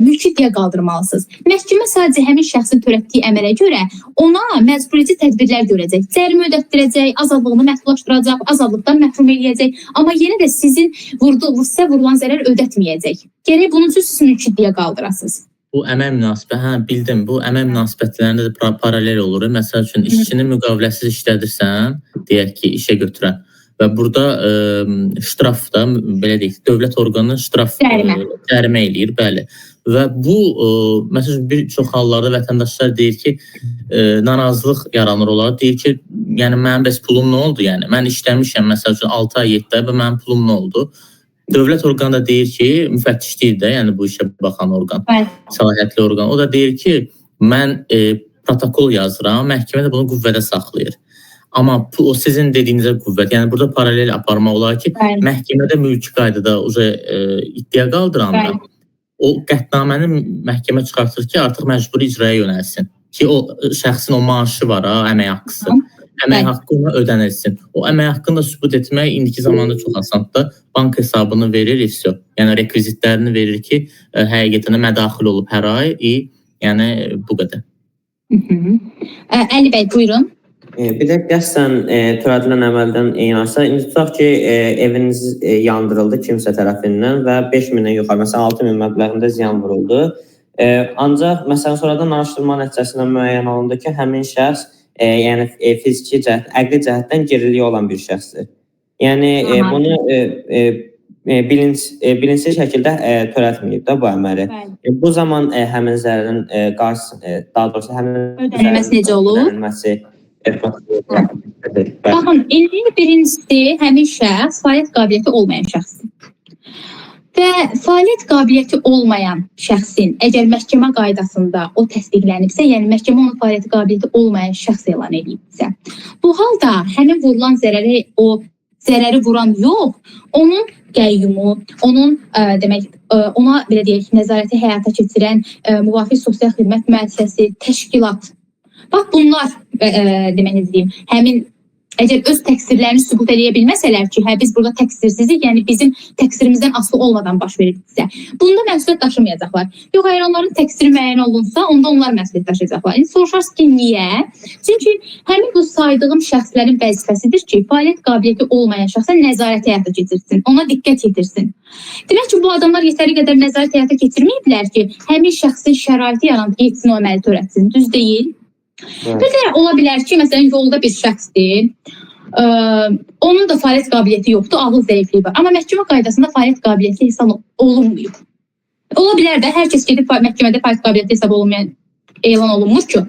Speaker 2: mülki iddia qaldırmalısınız. Məhkəmə sadəcə həmin şəxsin törətdiyi əmələ görə ona məcburici tədbirlər görəcək. Cərimə ödətdirəcək, azadlığını məhdudlaşdıracaq, azadlıqdan məhrum eləyəcək. Amma yenə də sizin sizə vurulan zərər ödətməyəcək. Gərək bunun üçün siz mülki iddia qaldırasınız.
Speaker 3: Bu əmək münasibəti, bildim. Bu əmək münasibətlərində də paralel olur. Məsəl üçün işçini müqaviləsiz işlədirsən, deyək ki, işə götürən və burada ştraf da belə deyək, dövlət orqanı ştraf cərimə eləyir, bəli. Və bu məsələn bir çox hallarda vətəndaşlar deyir ki, narazılıq yaranır olar. Deyir ki, yəni mənim bəs pulum nə oldu? Yəni mən işləmişəm məsəl üçün 6 ay 7 ay və mənim pulum nə oldu? Dövlət orqanı da deyir ki, müfəttişdir də, yəni bu işə baxan orqan, səlahiyyətli orqan. O da deyir ki, mən protokol yazıram, məhkəmə də bunu qüvvədə saxlayır. Amma o sizin dediyinizə qüvvət, yəni burada paralel aparmaq olar ki, məhkəmədə mülki qaydada iddia qaldıranda o qətnaməni məhkəmə çıxartır ki, artıq məcburi icraya yönəlsin. Ki o şəxsin o maaşı var, əmək haqqısı. Əmək haqqı ona ödənilsin. O əmək haqqını da sübut etmək indiki zamanda çox asandır. Bank hesabını verir, yəni rekvizitlərini verir ki, həqiqətən mədaxil olub hər ay, yəni bu qədər.
Speaker 2: Əli bəy, buyurun.
Speaker 5: Bir də qəsdən törədilən əməldən inansa, indi tutaq ki, eviniz yandırıldı kimsə tərəfindən və 5.000-dən yuxarı, məsələn 6.000 məbləğində ziyan vuruldu. Ancaq, məsələn, sonradan araşdırma nəticəsində müəyyən olundu ki, həmin şəxs yəni fiziki cəhət, əqli cəhətdən geriliyi olan bir şəxsdir. Yəni bunu bilinçli şəkildə törətməyib də bu əməli. Bu zaman həmin zərərin qarşısı, daha doğrusu həmin
Speaker 2: ödənilməsi necə olur? Baxın, indi birincisi həmin şəxs fəaliyyət qabiliyyəti olmayan şəxsdir. Və fəaliyyət qabiliyyəti olmayan şəxsin əgər məhkəmə qaydasında o təsdiqlənibsə, yəni məhkəmə onun fəaliyyət qabiliyyəti olmayan şəxs elan edibsə, bu halda həmin vurulan zərəri, o zərəri vuran yox, onun qəyyumu, onun demək, ona belə deyək, nəzarəti həyata keçirən müvafiq sosial xidmət müəssisəsi, təşkilat. Bax, bunlar demək deyim, həmin əgər öz təqsirlərini sübut edə bilməsələr ki, biz burada təqsirsizlik, yəni bizim təqsirimizdən asılı olmadan baş verirsə, bunda məsuliyyət daşımayacaqlar. Yox, əgər onların təqsiri müəyyən olunsa, onda onlar məsuliyyət daşıyacaqlar. İndi soruşarsınız ki, niyə? Çünki həmin bu saydığım şəxslərin vəzifəsidir ki, fəaliyyət qabiliyyəti olmayan şəxsə nəzarət həyata keçirsin, ona diqqət yetirsin. Demək ki, bu adamlar yetəri qədər nəzarət həyata keçirməyiblər ki, həmin şəxsin şəraiti yaranıb yetsin o əməli törətsin. Düz deyil. Bir də ola bilər ki, məsələn, yolda bir şəxsdir, onun da fəaliyyət qabiliyyəti yoxdur, ağıl zəifliyi var. Amma məhkəmə qaydasında fəaliyyət qabiliyyəti hesab olunmuyor. Ola bilər də, hər kəs gedib məhkəmədə fəaliyyət qabiliyyəti hesab elan olunmur ki.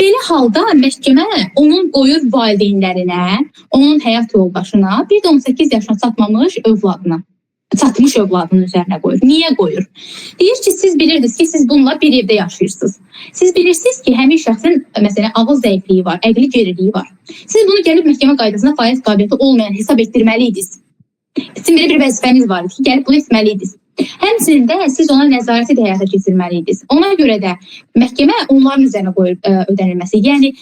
Speaker 2: Belə halda məhkəmə onun qoyur valideynlərinə, onun həyat yoldaşına, bir də 18 yaşına çatmış övladının üzərinə qoyur. Niyə qoyur? Deyir ki, siz bilirsiniz ki, siz bununla bir evdə yaşayırsınız. Siz bilirsiniz ki, həmin şəxsin məsələn, ağıl zəifliyi var, əqli geriliyi var. Siz bunu gəlib məhkəmə qaydasında fəaliyyət qabiliyyəti olmayan hesab etdirməliydiniz. Sizin belə bir vəzifəniz var ki, gəlib bunu etməliydiniz. Həmçinin də siz ona nəzarəti də həyata keçirməliydiniz. Ona görə də məhkəmə onların üzərinə qoyur ödənilməsi. Yəni,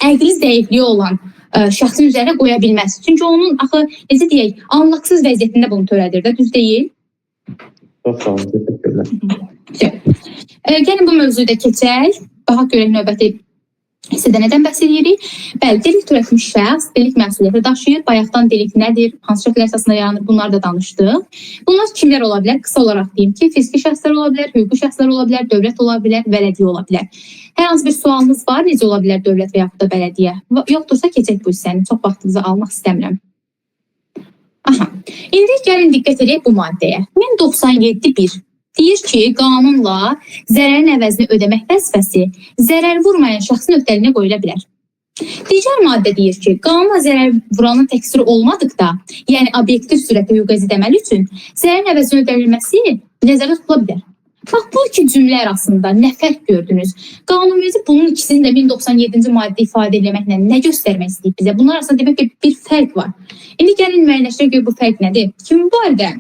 Speaker 2: əqli zəifliyi olan şəxsin üzərinə qoya bilməz. Çünki onun, axı, necə deyək, anlaqsız vəziyyətində bunu törədir də, düz deyil?
Speaker 5: Çox sağ olun, təşəkkürlər.
Speaker 2: Gəlin bu mövzuda keçək. Baxaq görək növbəti hissədə nədən bəhs edirik? Bəli, delikt törətmiş şəxs, delikt məsuliyyəti daşıyır. Bayaqdan delikt nədir? Hansı şəkillər əsasında yaranır? Bunlar da danışdıq. Bunlar kimlər ola bilər? Qısa olaraq deyim ki, fiziki şəxslər ola bilər, hüquqi şəxslər ola bilər, dövlət ola bilər, bələdiyyə ola bilər. Hər hansı bir sualınız var, necə ola bilər dövlət və yaxud da bələdiyyə? Yoxdursa keçək bu hissəni, çox vaxtınızı almaq istəmirəm. Aha, indi gəlin diqqət edək bu maddəyə. 1097.1 deyir ki, qanunla zərərin əvəzini ödəmək vəzifəsi zərər vurmayan şəxsin öhdəliyinə qoyula bilər. Digər maddə deyir ki, qanunla zərər vuranın təqsiri olmadıqda, yəni obyektiv sürətdə hüquqa zidəməli üçün zərərin əvəzini ödənilməsi nəzərdə tutula bilər. Bax, bu iki cümlə arasında nə fərq gördünüz? Qanunverici bunun ikisini də 1097-ci maddə ifadə etməklə nə göstərmək istəyib bizə? Bunlar arasında demək ki, bir fərq var. İndi gəlin müəyyənləşdirək ki, bu fərq nədir? Kim barədə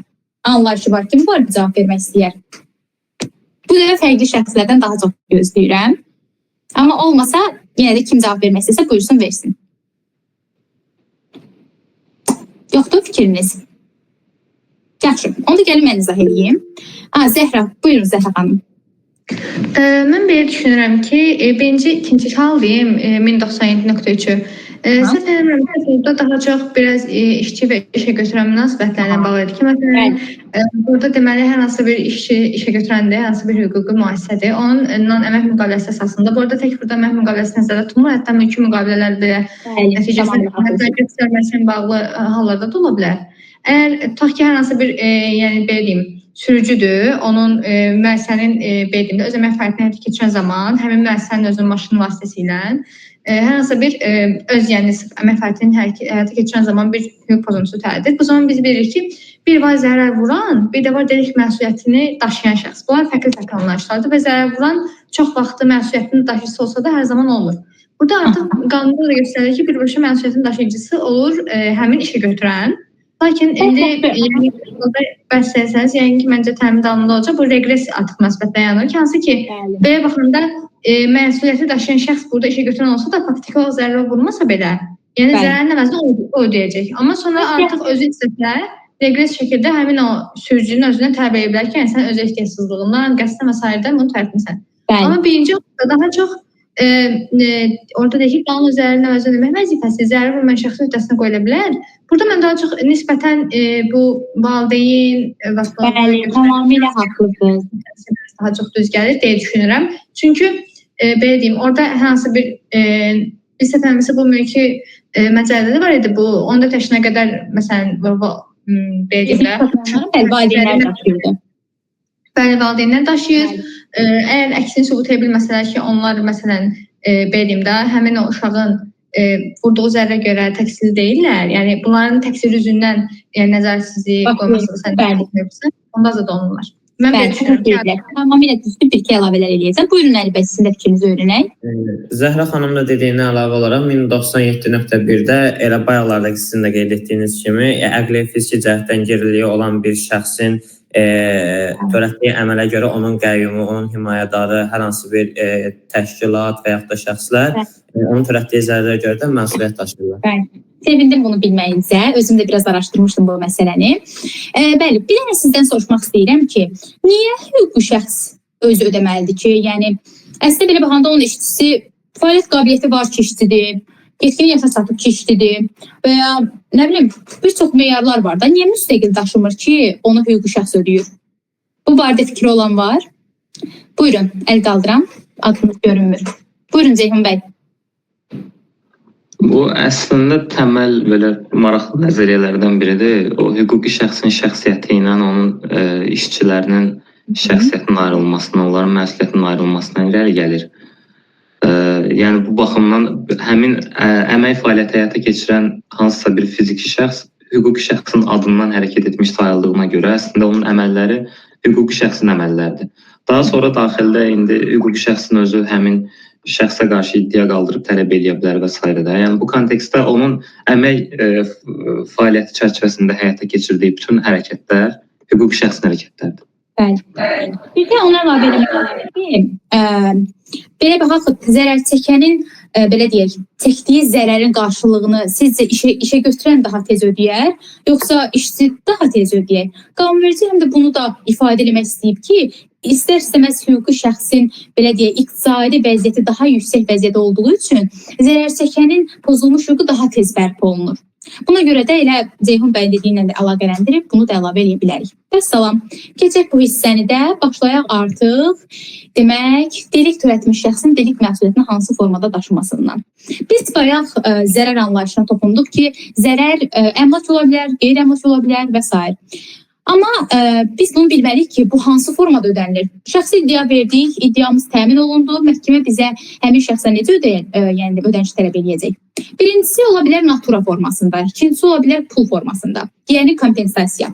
Speaker 2: anlayışı var, kim barədə cavab vermək istəyər? Bu dəfə fərqli şəxslərdən daha çox gözləyirəm. Amma olmasa, yenə də kim cavab vermək istəyirsə, buyursun, versin. Yoxdur fikriniz? Yaxşı, onu da gəlin mən izah edeyim. Zəhra, buyurun Zəhra xanım.
Speaker 10: Mən belə düşünürəm ki, birinci, ikinci hal deyim, 1097.3-ü Səhv eləmirəmsə, burada daha çox biraz işçi və işə götürən münasibətlərlə bağlı idi ki, məsələn, burada deməli hər hansı bir işçi işə götürəndə hər hansı bir hüquqi müəssisədir. Onun əmək müqaviləsi əsasında. Bu arada tək burada əmək müqaviləsi nəzərdə tutulmur, hətta mülki müqavilələr belə nəticəsində göstərməsinin bağlı hallarda da ola bilər. Əgər tutaq ki, hər hansı bir yəni belə deyim, sürücüdür, onun müəssisənin belə deyim də öz əmək fəaliyyətini həyata keçirən zaman həmin müəssisənin özünün maşını vasitəsilə hər hansı bir öz yəni əmək fəaliyyətini həyata keçirən zaman bir hüquq pozuntusu tərəddüdür. Bu zaman biz bilirik ki, bir var zərər vuran, bir də var delikt məsuliyyətini daşıyan şəxs. Bunlar fərqli anlayışlardır və zərər vuran çox vaxtı məsuliyyətinin daşıyıcısı olsa da hər zaman olmur. Burada artıq qanunda da göstərilir ki, birbaşa məsuliyyətin daşıyıcısı olur həmin işə götürən. Lakin indi yəni bəhs etsəniz, yəni ki, məncə təmin dalında olacaq. Bu reqres artıq münasibətdən yanır ki, hansı ki, belə baxanda məsuliyyəti daşıyan şəxs burada işə götürən olsa da faktiki olaraq zərər vurmasa belə, yəni zərərin əvəzinə o ödəyəcək. Amma sonra artıq özü istəsə, reqres şəkildə həmin o sürücünün özünə təbi edə bilər ki, yəni sən öz ehtiyatsızlığından, qəsdən və sairədən bunu tərəfmisən. Amma birinci daha çox orada deyək ki, qanun zərərin əvəzinə ödəmək vəzifəsi zərər vurmayan şəxsi öhdəsinə qoyula bilər. Burada mən daha çox nisbətən bu valideyn
Speaker 2: tamamilə haqlısınız.
Speaker 10: Daha çox düz gəlir deyə düşünürəm. Çünki belə deyim, orada hansı bir biz səfərimizdə bu mülki məcəllədə də var idi. Bu 14 yaşına qədər məsələn belə deyim də
Speaker 2: valideynlər daşıyırdı.
Speaker 10: Bəli, valideynlər daşıyır. Əgər əksini sübut edə bilməsələr ki, onlar məsələn belə deyim də həmin o uşağın vurduğu zərrə görə təqsirli deyirlər. Yəni bunların təqsiri üzündən yəni nəzarətsizlik qoyması sən bilmirsən, onda da olurlar. Mən belə düşünürəm ki,
Speaker 2: tamamilə düzdür, bir-iki əlavələr eləyəcəm. Buyurun Əli bəy, sizin də fikrinizi öyrənək.
Speaker 5: Zəhra xanım da dediyinə əlavə olaraq 1097.1-də elə bayaqlardakı sizin də qeyd etdiyiniz kimi əqli fiziki cəhətdən geriliyi olan bir şəxsin törətdiyi əmələ görə onun qəyyumu, onun himayədarı, hər hansı bir təşkilat və yaxud da şəxslər onun törətdiyi zərərlərə görə də məsuliyyət daşıyırlar.
Speaker 2: Sevindim bunu bilməyinizə. Özüm də biraz araşdırmışdım bu məsələni. Bəli, bir dənə sizdən soruşmaq istəyirəm ki, niyə hüquqi şəxs özü ödəməlidir ki? Yəni, əslində belə baxanda onun işçisi fəaliyyət qabiliyyəti var ki, işçidir, yetkin yaşa çatıb ki, işçidir və ya nə bilim, bir çox meyarlar var da, niyə müstəqil daşımır ki, onu hüquqi şəxs ödəyir? Bu barədə fikri olan var. Buyurun, əl qaldıram, adınız görünmür. Buyurun Ceyhun bəy.
Speaker 11: Bu əslində təməl belə maraqlı nəzəriyyələrdən biridir. O hüquqi şəxsin şəxsiyyəti ilə onun işçilərinin şəxsiyyətinin ayrılmasına, onların məsuliyyətinin ayrılmasına irəli gəlir. Yəni bu baxımdan həmin əmək fəaliyyəti həyata keçirən hansısa bir fiziki şəxs hüquqi şəxsin adından hərəkət etmiş sayıldığına görə əslində onun əməlləri hüquqi şəxsin əməlləridir. Daha sonra daxildə indi hüquqi şəxsin özü həmin şəxsə qarşı iddia qaldırıb tələb edə bilər və s. Yəni bu kontekstdə onun əmək fəaliyyəti çərçivəsində həyata keçirdiyi bütün hərəkətlər hüquqi şəxsin hərəkətləridir.
Speaker 2: Bəli. Bir də ona əlavə eləmək ki, belə baxaq, zərər çəkənin belə deyək, çəkdiyi zərərin qarşılığını sizcə işə götürən daha tez ödəyər, yoxsa işçi daha tez ödəyər? Qanunverici həm də bunu da ifadə etmək istəyib ki, İstər-istəməz hüquqi şəxsin belə deyək, iqtisadi vəziyyəti daha yüksək vəziyyətdə olduğu üçün zərər çəkənin pozulmuş hüququ daha tez bərpa olunur. Buna görə də elə Ceyhun bəy dediyi ilə də əlaqələndirib bunu da əlavə edə bilərik. Vəssalam. Keçək bu hissəni də başlayaq artıq demək, delikt törətmiş şəxsin delikt məsuliyyətini hansı formada daşımasından. Biz bayaq zərər anlayışına toxunduq ki, zərər əmlak ola bilər, qeyri-əmlak ola bilər və s. Amma biz bunu bilməliyik ki, bu hansı formada ödənilir? Şəxsi iddia verdik, iddiamız təmin olundu, məhkəmə bizə həmin şəxsə necə yəni ödəniş tələb edəcək? Birincisi ola bilər natura formasında, ikincisi ola bilər pul formasında, yəni kompensasiya.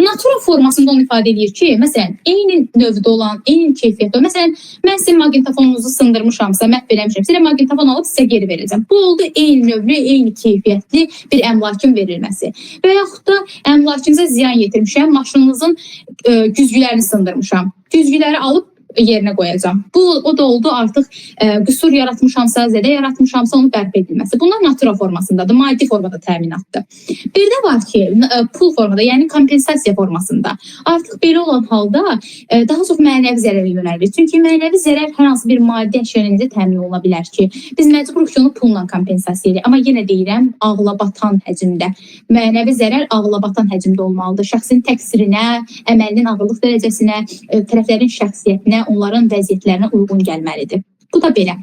Speaker 2: Natura formasında onu ifadə edir ki, məsələn, eyni növdə olan, eyni keyfiyyətdə olan, məsələn, mən sizin maqnitofonunuzu sındırmışamsa, məhv eləmişəm, sizə maqnitofon alıb sizə geri verəcəm. Bu oldu eyni növlü, eyni keyfiyyətli bir əmlakın verilməsi. Və yaxud da əmlakınıza ziyan yetirmişəm, maşınınızın güzgülərini sındırmışam. Güzgüləri alıb yerinə qoyacağam. Bu o da oldu artıq qüsur yaratmışamsa, zədə yaratmışamsa onu bərpa edilməsi. Bunlar natura formasındadır, maddi formada təminatdır. Bir də var ki, pul formada, yəni kompensasiya formasında. Artıq belə olan halda daha çox mənəvi zərərə yönəlir. Çünki mənəvi zərər hər hansı bir maddi əşyanızda təmin oluna bilər ki, biz məcburuq ki, onu pulla kompensasiya edək. Amma yenə deyirəm, ağlabatan həcmdə. Mənəvi zərər ağlabatan həcmdə olmalıdır. Şəxsin təqsirinə, əməlinin ağırlıq dərəcəsinə, tərəflərin şəxsiyyətinə, onların vəziyyətlərinə uyğun gəlməlidir. Bu da belə.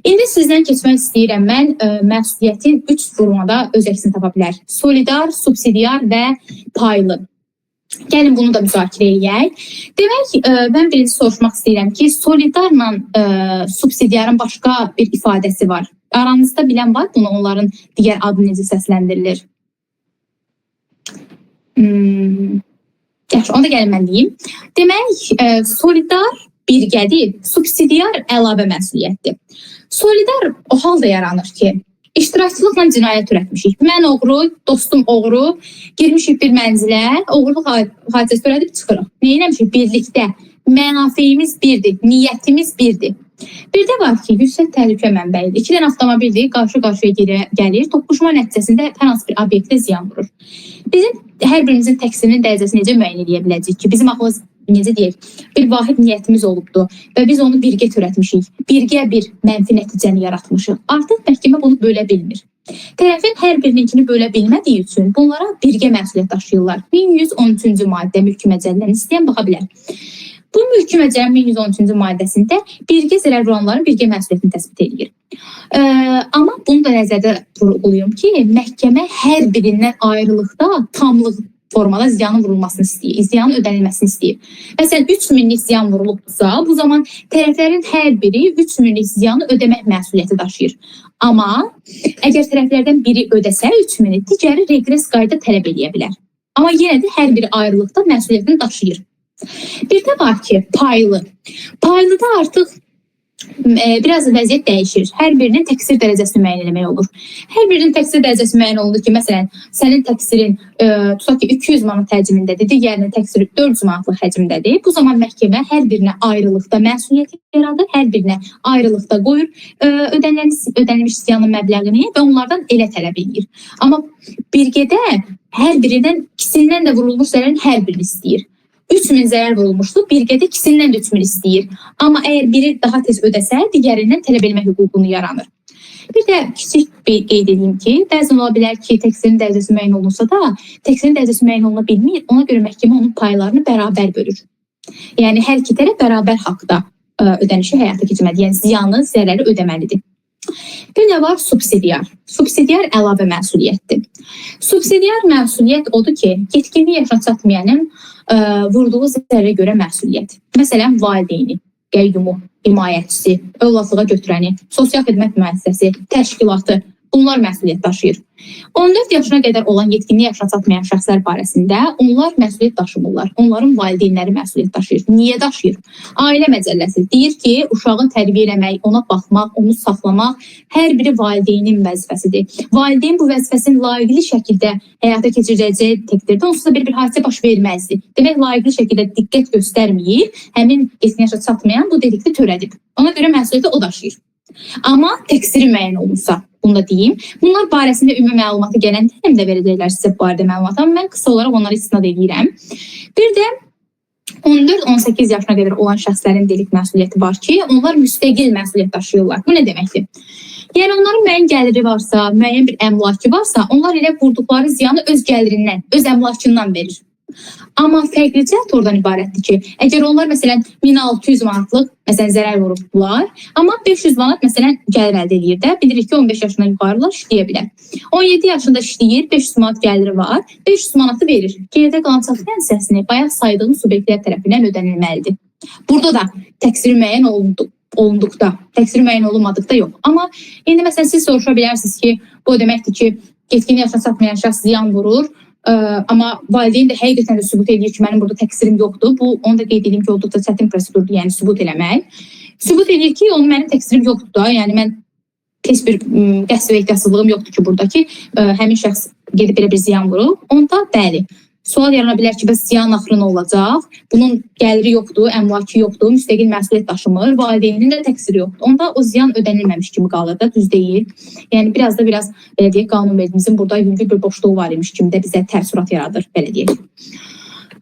Speaker 2: İndi sizdən keçmək istəyirəm mən məsuliyyətin 3 formada öz əksini tapa bilər. Solidar, subsidiar və paylı. Gəlin bunu da müzakirə edək. Demək, mən birinci soruşmaq istəyirəm ki, solidarla subsidiarın başqa bir ifadəsi var. Aranızda bilən var bunu, onların digər adı necə səsləndirilir? Yaxşı, onu da gəlin mən deyim. Demək, solidar birgədir, subsidiar əlavə məsuliyyətdir. Solidar o halda yaranır ki, iştirakçılıqla cinayət törətmişik. Mən oğru, dostum oğru, girmişik bir mənzilə, oğurluq hadisəsi törədib çıxırıq. Nə eləmişik? Birlikdə. Mənafeyimiz birdir, niyyətimiz birdir. Bir də var ki, yüksək təhlükə mənbəyidir. 2 dənə avtomobildir, qarşı-qarşıya gəlir, toqquşma nəticəsində hər hansı bir obyektə ziyan vurur. Bizim hər birimizin təqsirinin dərəcəsini necə müəyyən edə biləcəyik ki, bizim ağlımız necə deyək, bir vahid niyyətimiz olubdur və biz onu birgə törətmişik, birgə bir mənfi nəticəni yaratmışıq. Artıq məhkəmə bunu bölə bilmir. Tərəfin hər birininkini bölə bilmədiyi üçün bunlara birgə məsuliyyət daşıyırlar. 1113-cü maddə mülki məcəllərini istəyən baxa bilər. Bu mülki məcəllənin 1113-cü maddəsində birgə zərər vuranların birgə məsuliyyətini təsbit edir. Amma bunu da nəzərdə vurğulayım ki, məhkəmə hər birindən ayrılıqda tamlıq formada ziyanın vurulmasını istəyir, ziyanın ödənilməsini istəyir. Məsələn, 3000-lik ziyan vurulubsa, bu zaman tərəflərin hər biri 3000-lik ziyanı ödəmək məsuliyyəti daşıyır. Amma əgər tərəflərdən biri ödəsə 3000-i, digəri reqres qayda tələb edə bilər. Amma yenə də hər biri ayrılıqda məsuliyyətini daşıyır. Bir də var ki, paylı. Paylıda artıq biraz vəziyyət dəyişir. Hər birinin təqsir dərəcəsini müəyyən etmək olur. Hər birinin təqsir dərəcəsi müəyyən olunur ki, məsələn, sənin təqsirin tutaq ki 200 manat həcmindədir, digərinin təqsiri 400 manatlıq həcmindədir. Bu zaman məhkəmə hər birinə ayrılıqda məsuliyyət yaradır, hər birinə ayrılıqda qoyur ödənilmiş ziyanın məbləğini və onlardan elə tələb edir. Amma birgədə hər birindən ikisindən də vurulmuş zərərin hər birini istəyir. 3000 zərər vurulmuşdu, birgədə ikisindən də 3000 istəyir. Amma əgər biri daha tez ödəsə, digərindən tələb etmək hüququnu yaranır. Bir də kiçik bir qeyd edeyim ki, bəzən ola bilər ki, təqsirin dərəcəsi müəyyən olunsa da, təqsirin dərəcəsi müəyyən oluna bilmir, ona görə məhkəmə onun paylarını bərabər bölür. Yəni, hər iki tərəf bərabər haqda ödənişi həyata keçirməlidir, yəni ziyanı, zərəri ödəməlidir. Bir də var subsidiar. Subsidiar əlavə məsuliyyətdir. Subsidiar məsuliyyət odur ki, yetkinlik yaşına çatmayanın vurduğu zərərə görə məsuliyyət. Məsələn, valideyni, qəyyumu, himayətçisi, övladlığa götürəni, sosial xidmət müəssisəsi, təşkilatı, bunlar məsuliyyət daşıyır. 14 yaşına qədər olan yetkinlik yaşına çatmayan şəxslər barəsində onlar məsuliyyət daşımırlar. Onların valideynləri məsuliyyət daşıyır. Niyə daşıyır? Ailə məcəlləsi deyir ki, uşağın tərbiyə eləmək, ona baxmaq, onu saxlamaq hər biri valideynin vəzifəsidir. Valideyn bu vəzifəsini layiqli şəkildə həyata keçirəcəyi təqdirdə onsuz da bir hadisə baş verməzdi. Demək, layiqli şəkildə diqqət göstərməyib, həmin yetkinlik yaşına çatmayan bu delikti törədib. Ona görə məsuliyyəti o daşıyır. Amma təqsiri müəyyən olunsa, bunu da deyim. Bunlar barəsində ümumi məlumatı gələn həm də verəcəklər sizə bu barədə məlumat, amma mən qısa olaraq onları istinad edirəm. Bir də 14-18 yaşına qədər olan şəxslərin delik məsuliyyəti var ki, onlar müstəqil məsuliyyət daşıyırlar. Bu nə deməkdir? Yəni, onların müəyyən gəliri varsa, müəyyən bir əmlakı varsa, onlar elə vurduqları ziyanı öz gəlirindən, öz əmlakından verir. Amma fərqli cəhət oradan ibarətdir ki, əgər onlar məsələn 1600 manatlıq məsələn zərər vurubdular, amma 500 manat məsələn gəlir əldə edir də, bilirik ki 15 yaşından yuxarılar işləyə bilər. 17 yaşında işləyir, 500 manat gəliri var, 500 manatı verir. Geridə qalan çatlayan hissəsini bayaq saydığım subyektlər tərəfindən ödənilməlidir. Burada da təqsiri müəyyən olunduqda, təqsiri müəyyən olunmadıqda yox. Amma indi məsələn siz soruşa bilərsiniz ki, bu deməkdir ki, yetkinlik yaşına çatmayan şəxs ziyan vurur. Amma valideyn də həqiqətən də sübut edir ki, mənim burada təqsirim yoxdur. Bu, onu da qeyd edeyim ki, olduqca çətin prosedurdur, yəni sübut eləmək. Sübut edir ki, onun mənim təqsirim yoxdur da, yəni mən heç bir qəsd və ehtiyatsızlığım yoxdur ki, buradakı həmin şəxs gedib belə bir ziyan vurub. Onda bəli, Sual yarana bilər ki, bəs ziyan axırı nə olacaq? Bunun gəliri yoxdur, əmlakı yoxdur, müstəqil məsuliyyət daşımır, valideynin də təqsiri yoxdur. Onda o ziyan ödənilməmiş kimi qalır da, düz deyil. Yəni biraz belə deyək, qanunvericimizin burada yüngül bir boşluğu var imiş kimi də bizə təəssürat yaradır, belə deyək.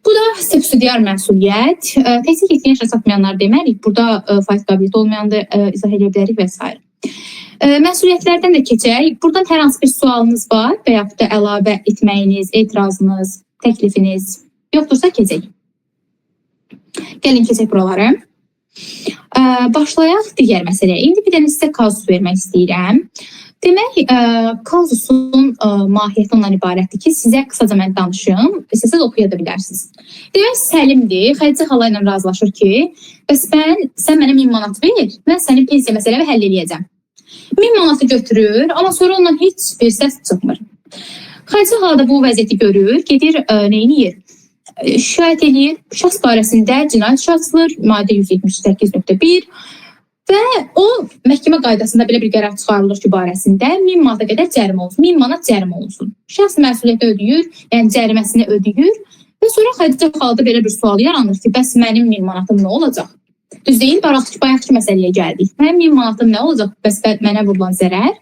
Speaker 2: Bu da subsidiar məsuliyyət. Təhsil yetkin yaşa çatmayanlar demərik. Burada faiz qabiliyyəti olmayanı izah edə bilərik və s. Məsuliyyətlərdən də keçək. Buradan hər hansı bir sualınız var və yaxud da əlavə etməyiniz, etirazınız, təklifiniz yoxdursa keçək. Gəlin keçək buraları. Başlayaq digər məsələyə. İndi bir dənə sizə kazus vermək istəyirəm. Demək, kazusun mahiyyəti ondan ibarətdir ki, sizə qısaca mən danışım, siz oxuya da bilərsiniz. Demək, Səlimdir, Xədicə xala ilə razılaşır ki, bəs sən mənə 1000 manat ver, mən sənin pensiya məsələmi həll edəcəm. 1000 manatı götürür, amma sonra ondan heç bir səs çıxmır. Xədicə xala da bu vəziyyəti görür, gedir, neyniyir? Şikayət edir, şəxs barəsində cinayət işi açılır, maddə 178.1 və o məhkəmə qaydasında belə bir qərar çıxarılır ki, barəsində 1000 manata qədər cərimə olsun, 1000 manat cərimə olsun. Şəxs məsuliyyəti ödəyir, yəni cəriməsini ödəyir və sonra Xədicə xalada belə bir sual yaranır ki, bəs mənim 1000 manatım nə olacaq? Düz deyil, bayaqki məsələyə gəldik. Mənim 1000 manatım nə olacaq? Bəs mənə vurulan zərər?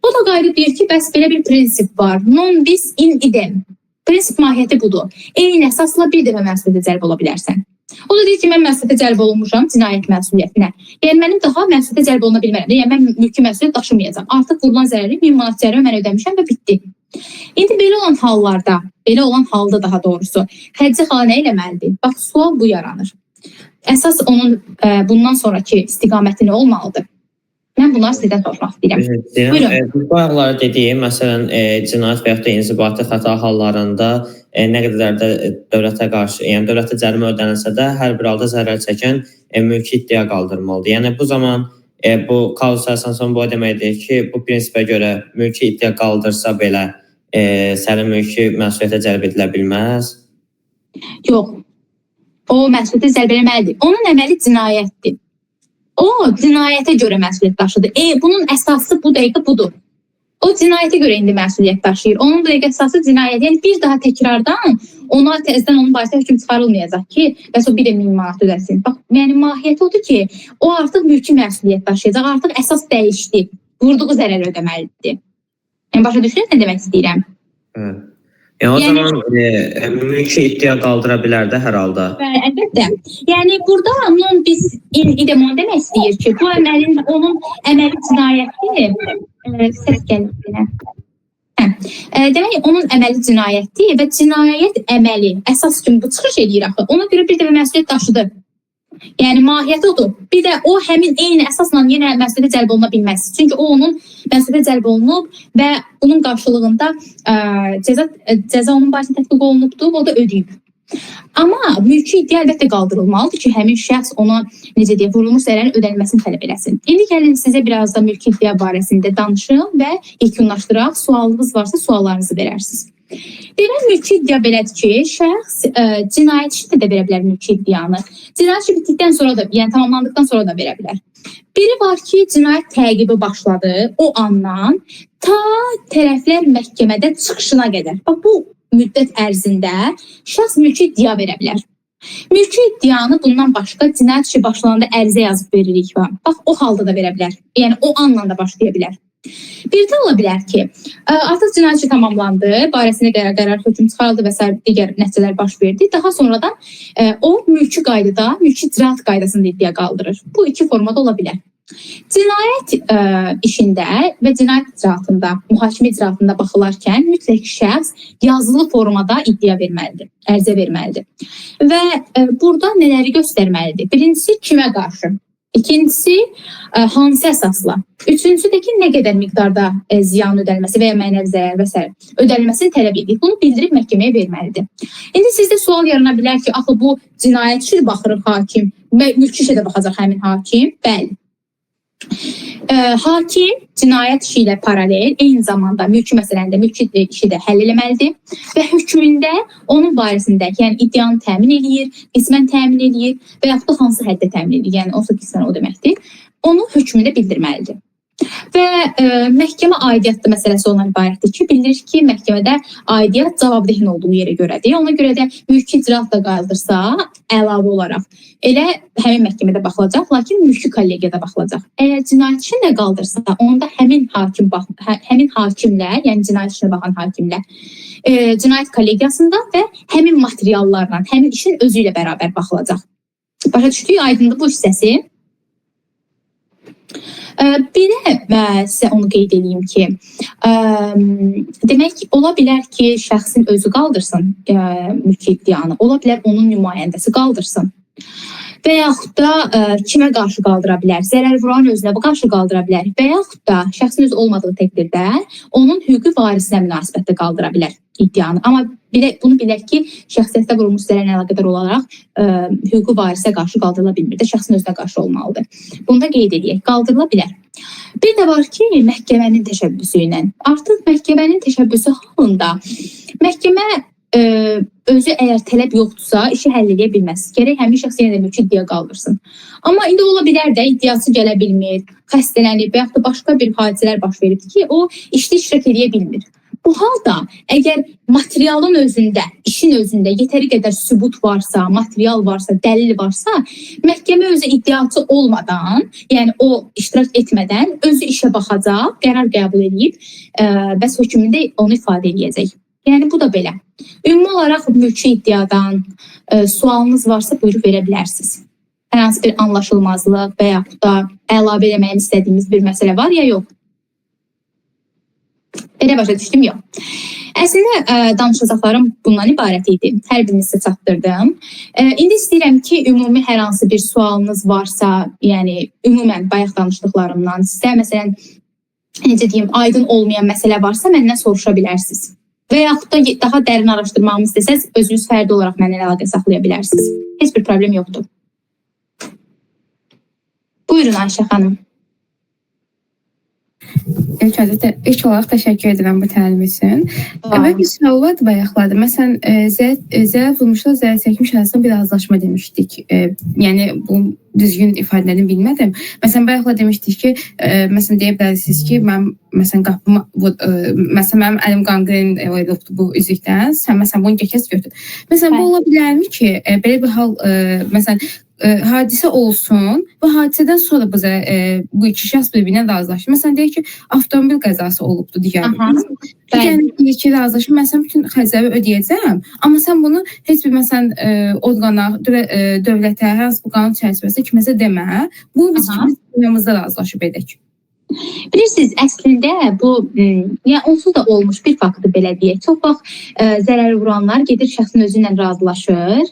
Speaker 2: O da qayıdıb deyir ki, bəs belə bir prinsip var. Non bis in idem. Prinsip mahiyyəti budur. Eyni əsasla bir dəfə məsuliyyətə cəlb ola bilərsən. O da deyir ki, mən məsuliyyətə cəlb olunmuşam cinayət məsuliyyətinə. Yəni mənim daha məsuliyyətə cəlb oluna bilmərəm. Yəni mən mülki məsuliyyət daşımayacağam. Artıq vurulan zərəri 1000 manat cərimə mən ödəmişəm və bitdi. İndi belə olan halda daha doğrusu Xədicə xala nə eləməlidir? Bax, sual bu yaranır. Əsas onun bundan sonraki istiqaməti nə olmalıdır? Mən bunları sizdən sormaq istəyirəm. Buyurun.
Speaker 5: Bu bayaqları dediyim, məsələn, cinayət və yaxud da inzibati xəta hallarında nə qədər də dövlətə qarşı, yəni dövlətə cərimə ödənilsə də hər bir halda zərər çəkən mülki iddia qaldırmalıdır. Yəni bu zaman bu kazus əsasən bu deməkdir ki, bu prinsipə görə mülki iddia qaldırsa belə sənin mülki məsuliyyətə cəlb edilə bilməz?
Speaker 2: Yox. O məsuliyyətə cəlb etməlidir. Onun əməli cinayətdir. O cinayətə görə məsuliyyət daşıdır. Bunun əsası bu dəqiqə budur. O cinayətə görə indi məsuliyyət daşıyır. Onun bu dəqiqə əsası cinayət. Yəni bir daha təkrardan ona təzədən onun barəsində hökm çıxarılmayacaq ki, bəs o bir də 1000 manat ödəsin. Bax, yəni mahiyyəti odur ki, o artıq mülki məsuliyyət daşıyacaq. Artıq əsas dəyişdi. Vurduğu zərər ödəməlidir. Yəni başa düşürsünüz nə demək istəyirəm?
Speaker 5: O zaman mülki iddia qaldıra bilər də hər halda.
Speaker 2: Bəli, əlbəttə. Yəni burada non bis in idem demək istəyir ki, bu əməlin onun əməli cinayətdir. Səs gəlir. Demək, onun əməli cinayətdir və cinayət əməli əsas kimi bu çıxış edir axı. Ona görə bir dəfə məsuliyyət daşıdı. Yəni mahiyyəti odur. Bir də o həmin eyni əsasla yenə məsuliyyətə cəlb oluna bilməz. Çünki o onun məsuliyyətə cəlb olunub və bunun qarşılığında cəza onun barəsində tətbiq olunubdur, o da ödəyib. Amma mülki iddia əlbəttə qaldırılmalıdır ki, həmin şəxs ona necə deyək, vurulmuş zərərin ödənilməsini tələb eləsin. İndi gəlin sizə biraz da mülki iddia barəsində danışım və yekunlaşdıraq. Sualınız varsa suallarınızı verərsiniz. Demək, mülki iddia belədir ki, şəxs cinayət işi də verə bilər mülki iddianı. Cinayət işi bitdikdən sonra da, yəni tamamlandıqdan sonra da verə bilər. Biri var ki, cinayət təqibi başladı o andan ta tərəflər məhkəmədə çıxışına qədər. Bax, bu müddət ərzində şəxs mülki iddia verə bilər. Mülki iddianı bundan başqa cinayət işi başlananda ərizə yazıb veririk. Bax, o halda da verə bilər. Yəni o anla da başlaya bilər. Bir də ola bilər ki, artıq cinayət işi tamamlandı, barəsində qərar hökm çıxarıldı və s. digər nəticələr baş verdi. Daha sonradan o mülki qaydada, mülki icraat qaydasında iddia qaldırır. Bu iki formada ola bilər. Cinayət işində və cinayət icraatında, mühakimə icraatında baxılarkən mütləq şəxs yazılı formada iddia verməlidir, ərizə verməlidir. Və burada nələri göstərməlidir? Birincisi, kimə qarşı? İkincisi, hansı əsasla? Üçüncüsü də ki, nə qədər miqdarda ziyan ödənilməsi və ya mənəvi zərər və s. ödənilməsini tələb edir. Bunu bildirib məhkəməyə verməlidir. İndi sizdə sual yarana bilər ki, axı bu cinayət işi baxır hakim və mülki işə də baxacaq həmin hakim. Bəli. Hakim cinayət işi ilə paralel eyni zamanda mülki məsələndə mülki işi də həll eləməlidir və hökmündə onun barəsində, yəni iddianı təmin eləyir, qismən təmin eləyir və yaxud da hansı həddə təmin eləyir, yəni olsa qismən o deməkdir, onu hökmündə bildirməlidir. Və məhkəmə aidiyyatı məsələsi ondan ibarətdir ki, bildirir ki, məhkəmədə aidiyyat cavabdehin olduğu yerə görədir. Ona görə də mülki icraat da qaldırsa, əlavə olaraq elə həmin məhkəmədə baxılacaq, lakin mülki kollegiyada baxılacaq. Əgər cinayət işini də qaldırsa, onda həmin hakimlə, yəni cinayət işinə baxan hakimlə cinayət kollegiyasında və həmin materiallarla, həmin işin özü ilə bərabər baxılacaq. Başa düşdük, aydındır bu hissəsi. Bir də sizə onu qeyd edeyim ki, demək ola bilər ki, şəxsin özü qaldırsın mülki iddianı, ola bilər onun nümayəndəsi qaldırsın. Və yaxud da kimə qarşı qaldıra bilər? Zərər vuran özünə qarşı qaldıra bilər. Və yaxud da şəxsin özü olmadığı təqdirdə onun hüquqi varisinə münasibətdə qaldıra bilər iddianı. Amma bunu bilək ki, şəxsiyyətdə vurulmuş zərərlə əlaqədar olaraq hüquqi varisə qarşı qaldırıla bilmir də, şəxsin özünə qarşı olmalıdır. Bunu da qeyd edək, qaldırıla bilər. Bir də var ki, məhkəmənin təşəbbüsü ilə. Artıq məhkəmənin təşəbbüsü halında məhkəmə özü əgər tələb yoxdursa, işi həll edə bilməz. Gərək həmin şəxs yenə də mülki iddia qaldırsın. Amma indi ola bilər də iddiası gələ bilmir, xəstələnib və yaxud da başqa bir hadisələr baş veribdir ki, o işdə iştirak edə bilmir. Bu halda əgər materialın özündə, işin özündə yetəri qədər sübut varsa, material varsa, dəlil varsa, məhkəmə özü iddiaçı olmadan, yəni o iştirak etmədən özü işə baxacaq, qərar qəbul edib və hökmündə onu ifadə edəcək. Yəni bu da belə. Ümumi olaraq mülki iddiadan sualınız varsa buyruq verə bilərsiniz. Hər hansı bir anlaşılmazlıq və yaxud da əlavə eləməyin istədiyimiz bir məsələ var ya yox? Elə başa düşdüm, yox. Əslində danışacaqlarım bundan ibarət idi. Hər birini sizə çatdırdım. İndi istəyirəm ki, ümumi hər hansı bir sualınız varsa, yəni ümumən bayaq danışdıqlarımdan sizə, məsələn, necə deyim, aydın olmayan məsələ varsa məndən soruşa bilərsiniz. Və yaxud da daha dərin araşdırmamı istəsəz, özünüz fərdi olaraq mənlə əlaqə saxlaya bilərsiniz. Heç bir problem yoxdur. Buyurun Ayşə xanım.
Speaker 4: İlk olaraq təşəkkür edirəm bu təlim üçün. Və bir sual vardı bayaqlarda. Məsələn, zərər vurmuşlar, zərər çəkmiş arasında bir razılaşma demişdik. Yəni, bu düzgün ifadəni bilmədim. Məsələn, bayaqla demişdik ki, məsələn, deyə bilərsiniz ki, mənim əlim qanqren olubdur bu üzükdən, sən məsələn, bunu kəs götür. Məsələn, bu ola bilərmi ki, belə bir hal, məsələn, hadisə olsun və hadisədən sonra bu iki şəxs bir-birinə razılaşır. Məsələn, deyək ki, avtomobil qəzası olubdur digər bir. Digər ki, razılaşır, mən sən bütün xərcləri ödəyəcəm, amma sən bunu heç bir, məsələn, orqana, dövlətə, hər hansı bu qanun çərçivəsində kiməsə demə, bu biz kimizdə razılaşıb edək.
Speaker 2: Bilirsiniz, əslində bu, yəni onsuz da olmuş bir faktı belə deyək. Çox vaxt zərər vuranlar gedir şəxsin özü ilə razılaşır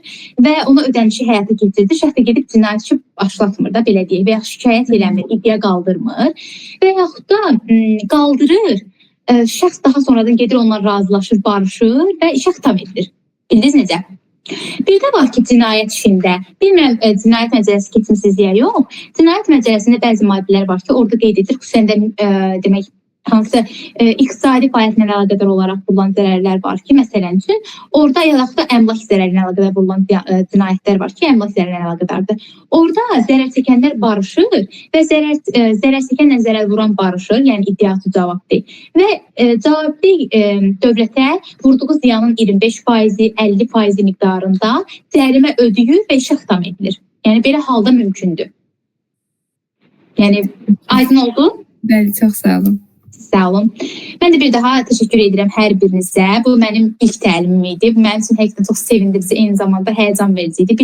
Speaker 2: və ona ödənişi həyata keçirdir. Şəxs də gedib cinayət başlatmır da belə deyək və yaxud şikayət eləmir, iddia qaldırmır və yaxud da qaldırır. Şəxs daha sonradan gedir onunla razılaşır, barışır və işə xitam edilir. Bildiniz necə? Bir də var ki, cinayət işində, bilmirəm, cinayət məcəlləsi keçimsizliyə yox, cinayət məcəlləsində bəzi maddələr var ki, orada qeyd edilir, xüsusən də demək, hansısa iqtisadi fəaliyyətlə əlaqədar olaraq vurulan zərərlər var ki, məsələn üçün, orada yaxud da əmlak zərərinə əlaqədar vurulan cinayətlər var ki, əmlak zərərinə əlaqədardır. Orada zərər çəkənlər barışır və zərər çəkənlə zərər vuran barışır, yəni iddiatı cavabdeh. Və cavabdeh dövlətə vurduğu ziyanın 25%, 50% miqdarında cərimə ödəyir və işə xitam edilir. Yəni, belə halda mümkündür. Yəni, aydın oldu?
Speaker 4: Bəli, çox sağ olun.
Speaker 2: Sağ olun. Mən də bir daha təşəkkür edirəm hər birinizə. Bu mənim ilk təlimim idi. Mənim üçün həqiqətən çox sevindirici, eyni zamanda həyəcan verici idi.